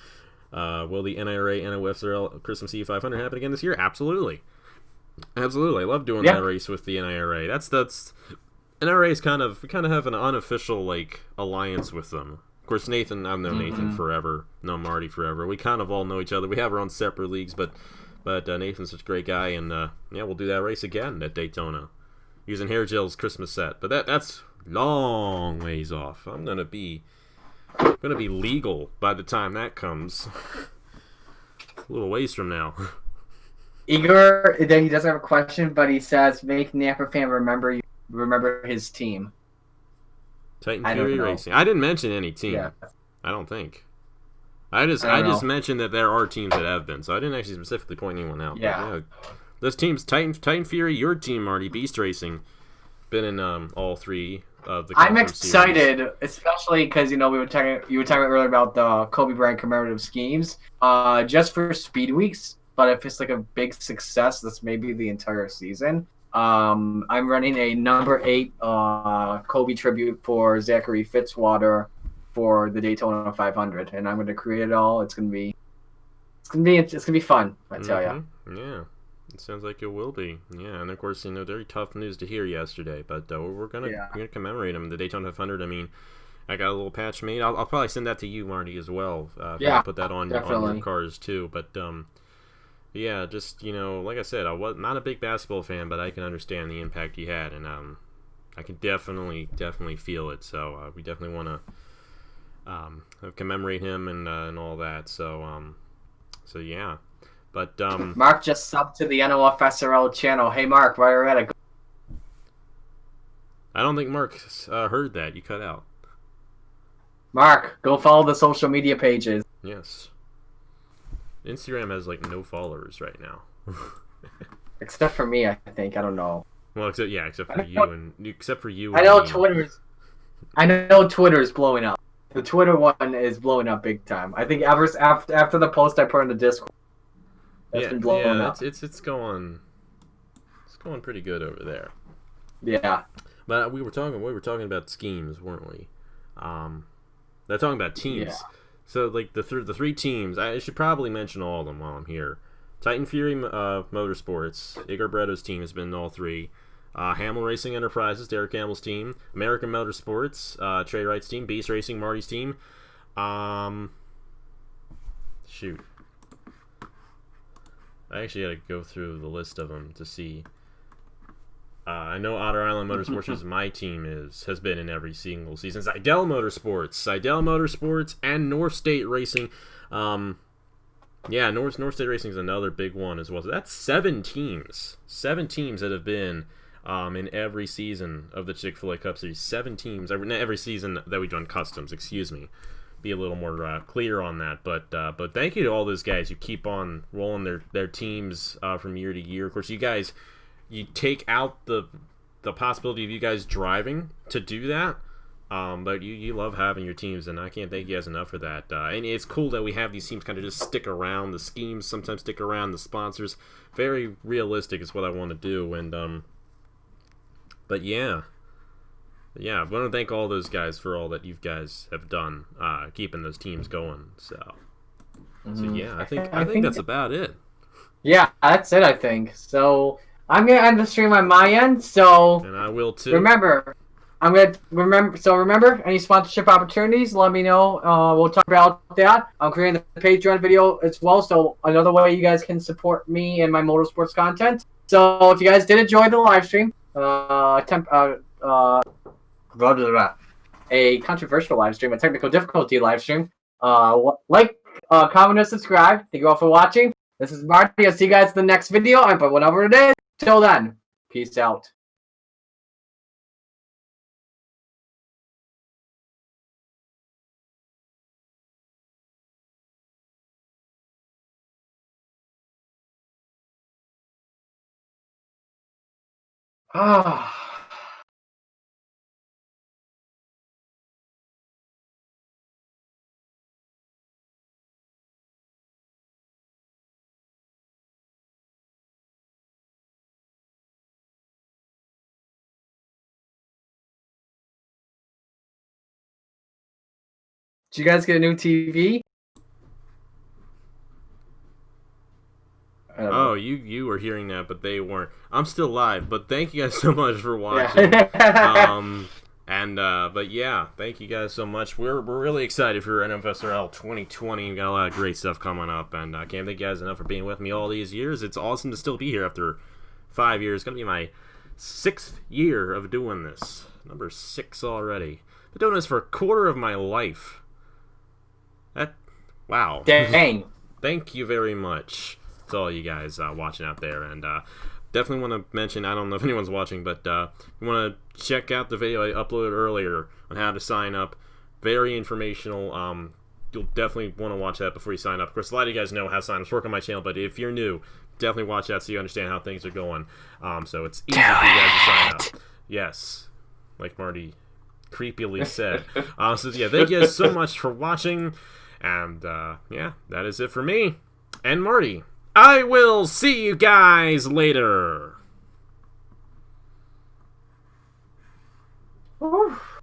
Will the NIRA NOFSRL Christmas Eve 500 happen again this year? Absolutely. Absolutely. I love doing that race with the NIRA. That's NRA is we kind of have an unofficial like alliance with them. Of course, Nathan, I've known Nathan forever, known Marty forever. We kind of all know each other. We have our own separate leagues, but Nathan's such a great guy, and yeah, we'll do that race again at Daytona, using Hair Gel's Christmas set. But that's long ways off. I'm gonna be legal by the time that comes. A little ways from now. Igor, then he doesn't have a question, but he says, "Make Napa fan remember his team." Titan Fury Racing. I didn't mention any team. Yeah. I don't think. I just mentioned that there are teams that have been, so I didn't actually specifically point anyone out. Yeah. But yeah, those teams, Titan Fury, your team, Marty, Beast Racing, been in all three of the. I'm excited, series. Especially because you were talking earlier about the Kobe Bryant commemorative schemes. Just for Speed Weeks, but if it's like a big success, that's maybe the entire season. I'm running a number 8 Kobe tribute for Zachary Fitzwater for the Daytona 500, and I'm going to create it all. It's gonna be fun. I tell ya. Yeah, it sounds like it will be. Yeah, and of course, very tough news to hear yesterday, but we're gonna commemorate him. The Daytona 500. I mean, I got a little patch made. I'll probably send that to you, Marty, as well. Yeah, put that on your cars too. But yeah, just like I said, I was not a big basketball fan, but I can understand the impact he had, and I can definitely feel it. So we definitely want to commemorate him and all that. So yeah, but Mark just subbed to the NOFSRL channel. Hey Mark, while you're at it, I don't think Mark heard that. You cut out. Mark, go follow the social media pages. Yes. Instagram has like no followers right now. Except for me, I think. I don't know. Well, except for you. I know Twitter's blowing up. The Twitter one is blowing up big time. I think after the post I put in the Discord, it's been blowing up. It's going pretty good over there. Yeah. But we were talking about schemes, weren't we? They're talking about teams. Yeah. So, like, the three teams, I should probably mention all of them while I'm here. Titan Fury Motorsports, Igor Bretto's team has been in all three. Hamill Racing Enterprises, Derek Campbell's team. American Motorsports, Trey Wright's team. Beast Racing, Marty's team. Shoot. I actually had to go through the list of them to see. I know Otter Island Motorsports is my team has been in every single season. Seidel Motorsports, and North State Racing. Yeah, North State Racing is another big one as well. So that's 7 teams. 7 teams that have been in every season of the Chick-fil-A Cup Series. 7 teams. Every season that we've done customs, excuse me. Be a little more clear on that. But thank you to all those guys who keep on rolling their teams from year to year. Of course, you take out the possibility of you guys driving to do that, but you love having your teams, and I can't thank you guys enough for that. And it's cool that we have these teams kind of just stick around. The schemes sometimes stick around. The sponsors, very realistic is what I want to do. And but yeah, I want to thank all those guys for all that you guys have done, keeping those teams going. So yeah, I think that's about it. Yeah, that's it. I think so. I'm gonna end the stream on my end, so and I will too. Remember, any sponsorship opportunities, let me know. We'll talk about that. I'm creating the Patreon video as well, so another way you guys can support me and my motorsports content. So if you guys did enjoy the live stream, a controversial live stream, a technical difficulty live stream, comment, and subscribe. Thank you all for watching. This is Marty. I'll see you guys in the next video, but whenever it is. Till then, peace out. Ah. Did you guys get a new TV? Oh, you were hearing that, but they weren't. I'm still live, but thank you guys so much for watching. But yeah, thank you guys so much. We're really excited for NOFSRL 2020. We've got a lot of great stuff coming up, and I can't thank you guys enough for being with me all these years. It's awesome to still be here after 5 years. It's gonna be my 6th year of doing this. Number 6 already. Been doing this for a quarter of my life. Wow. Dang. Thank you very much to all you guys watching out there, and definitely want to mention, I don't know if anyone's watching, but you want to check out the video I uploaded earlier on how to sign up. Very informational. You'll definitely want to watch that before you sign up. Of course, a lot of you guys know how sign-ups work on my channel, but if you're new, definitely watch that so you understand how things are going. So it's easy for you guys to sign up. Yes, like Marty creepily said. So yeah, thank you guys so much for watching, and yeah, that is it for me and Marty. I will see you guys later. Oof.